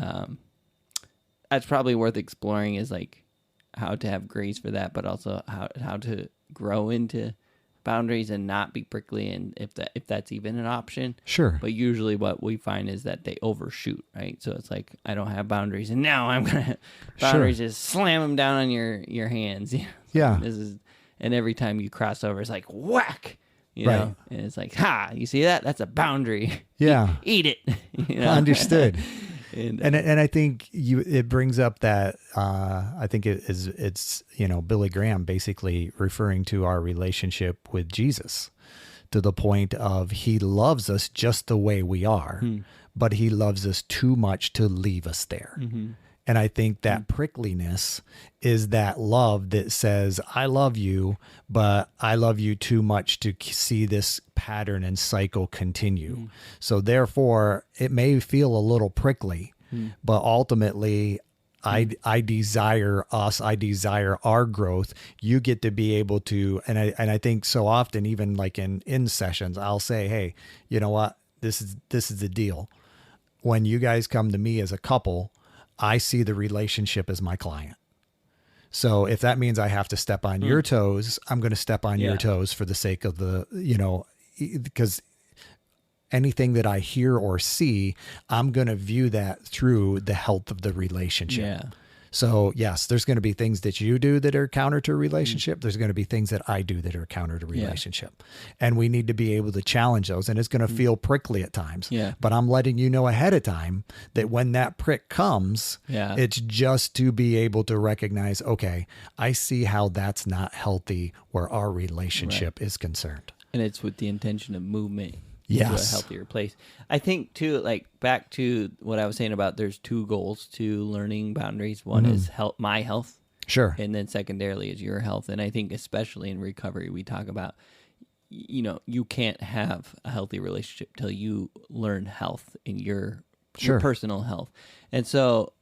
that's probably worth exploring, is like how to have grace for that, but also how to grow into boundaries and not be prickly, and if that's even an option. Sure. But usually what we find is that they overshoot, right? So it's like, I don't have boundaries, and now I'm gonna boundaries, just slam them down on your hands. Yeah. And every time you cross over, it's like whack. You know, and it's like, you see that? That's a boundary. Yeah. Eat it. Understood. And I think it brings up that I think it's Billy Graham basically referring to our relationship with Jesus, to the point of he loves us just the way we are, but he loves us too much to leave us there. Mm-hmm. And I think that prickliness is that love that says, I love you, but I love you too much to see this pattern and cycle continue. So therefore, it may feel a little prickly, but ultimately, I desire us. I desire our growth. You get to be able to, and I think so often, even like in sessions, I'll say, hey, you know what? This is the deal. When you guys come to me as a couple, I see the relationship as my client. So if that means I have to step on your toes, I'm going to step on your toes for the sake of because anything that I hear or see, I'm going to view that through the health of the relationship. Yeah. So yes, there's going to be things that you do that are counter to a relationship. There's going to be things that I do that are counter to relationship. And we need to be able to challenge those. And it's going to feel prickly at times. Yeah. But I'm letting you know ahead of time that when that prick comes, it's just to be able to recognize, okay, I see how that's not healthy where our relationship is concerned. And it's with the intention of movement. To a healthier place. I think too, like back to what I was saying about there's two goals to learning boundaries. One is my health. Sure. And then secondarily is your health. And I think especially in recovery, we talk about, you can't have a healthy relationship till you learn health in your personal health. And so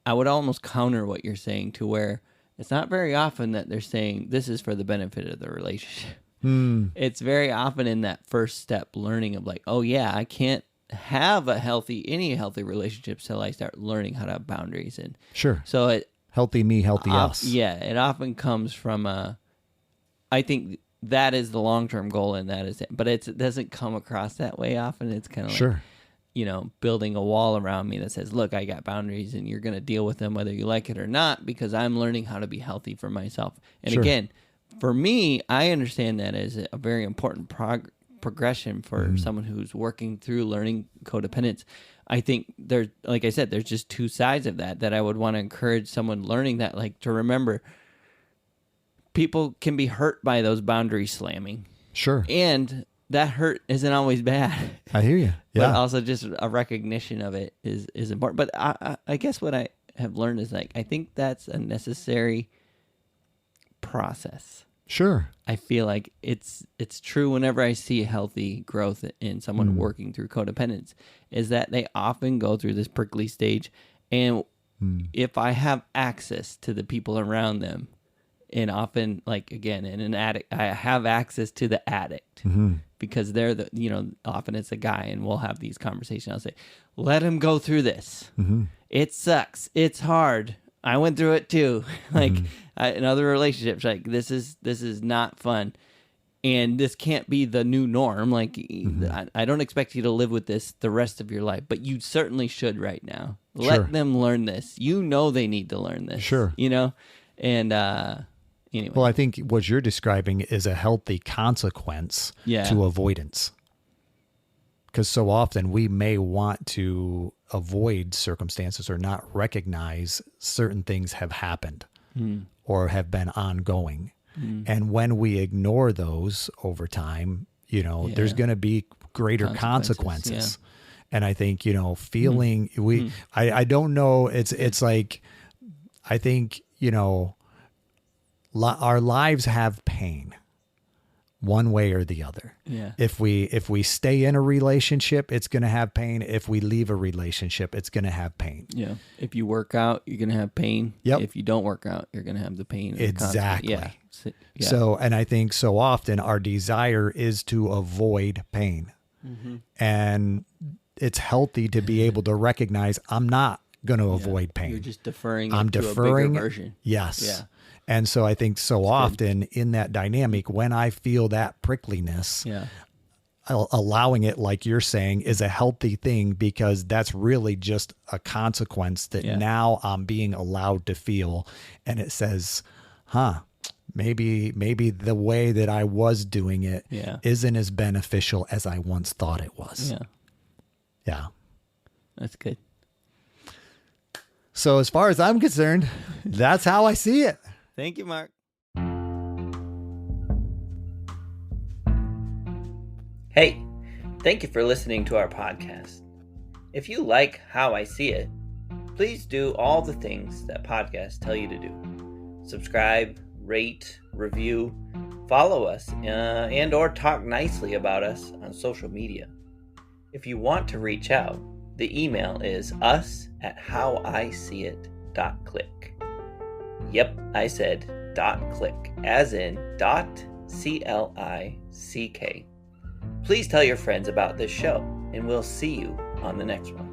I would almost counter what you're saying to where it's not very often that they're saying this is for the benefit of the relationship. It's very often in that first step learning of like, oh yeah, I can't have any healthy relationships till I start learning how to have boundaries. And so it healthy me, healthy us. Yeah. It often comes from I think that is the long-term goal, and that is it. But it doesn't come across that way often. It's kind of like, building a wall around me that says, look, I got boundaries and you're going to deal with them whether you like it or not, because I'm learning how to be healthy for myself. And again, for me, I understand that as a very important progression for someone who's working through learning codependence. I think there's, like I said, there's just two sides of that I would want to encourage someone learning that, like, to remember people can be hurt by those boundary slamming. Sure. And that hurt isn't always bad. I hear you. Yeah. But also just a recognition of it is important. But I guess what I have learned is, like, I think that's a necessary process. Sure. I feel like it's true whenever I see healthy growth in someone working through codependence, is that they often go through this prickly stage. And if I have access to the people around them, and often, like, again, in an addict, I have access to the addict because they're often it's a guy, and we'll have these conversations. I'll say, let him go through this. It sucks. It's hard. I went through it too. Like in other relationships, like this is not fun. And this can't be the new norm. Like, I don't expect you to live with this the rest of your life, but you certainly should right now. Sure. Let them learn this. You know they need to learn this. Sure. You know? And anyway. Well, I think what you're describing is a healthy consequence to avoidance. Because so often we may want to avoid circumstances or not recognize certain things have happened or have been ongoing. And when we ignore those over time, there's going to be greater consequences. Yeah. And I think, feeling I don't know. It's like, I think, our lives have pain one way or the other. Yeah. If we stay in a relationship, it's going to have pain. If we leave a relationship, it's going to have pain. Yeah. If you work out, you're going to have pain. Yep. If you don't work out, you're going to have the pain. And Exactly. yeah. So, and I think so often our desire is to avoid pain. And it's healthy to be able to recognize I'm not going to avoid pain. You're just deferring I'm it to deferring a bigger version. Yes. Yeah. And so I think so often in that dynamic, when I feel that prickliness, allowing it, like you're saying, is a healthy thing, because that's really just a consequence that now I'm being allowed to feel. And it says, maybe the way that I was doing it isn't as beneficial as I once thought it was. Yeah. Yeah. That's good. So as far as I'm concerned, that's how I see it. Thank you, Mark. Hey, thank you for listening to our podcast. If you like How I See It, please do all the things that podcasts tell you to do. Subscribe, rate, review, follow us, and or talk nicely about us on social media. If you want to reach out, the email is us@howiseeit.click. Yep, I said .click, as in .click. Please tell your friends about this show, and we'll see you on the next one.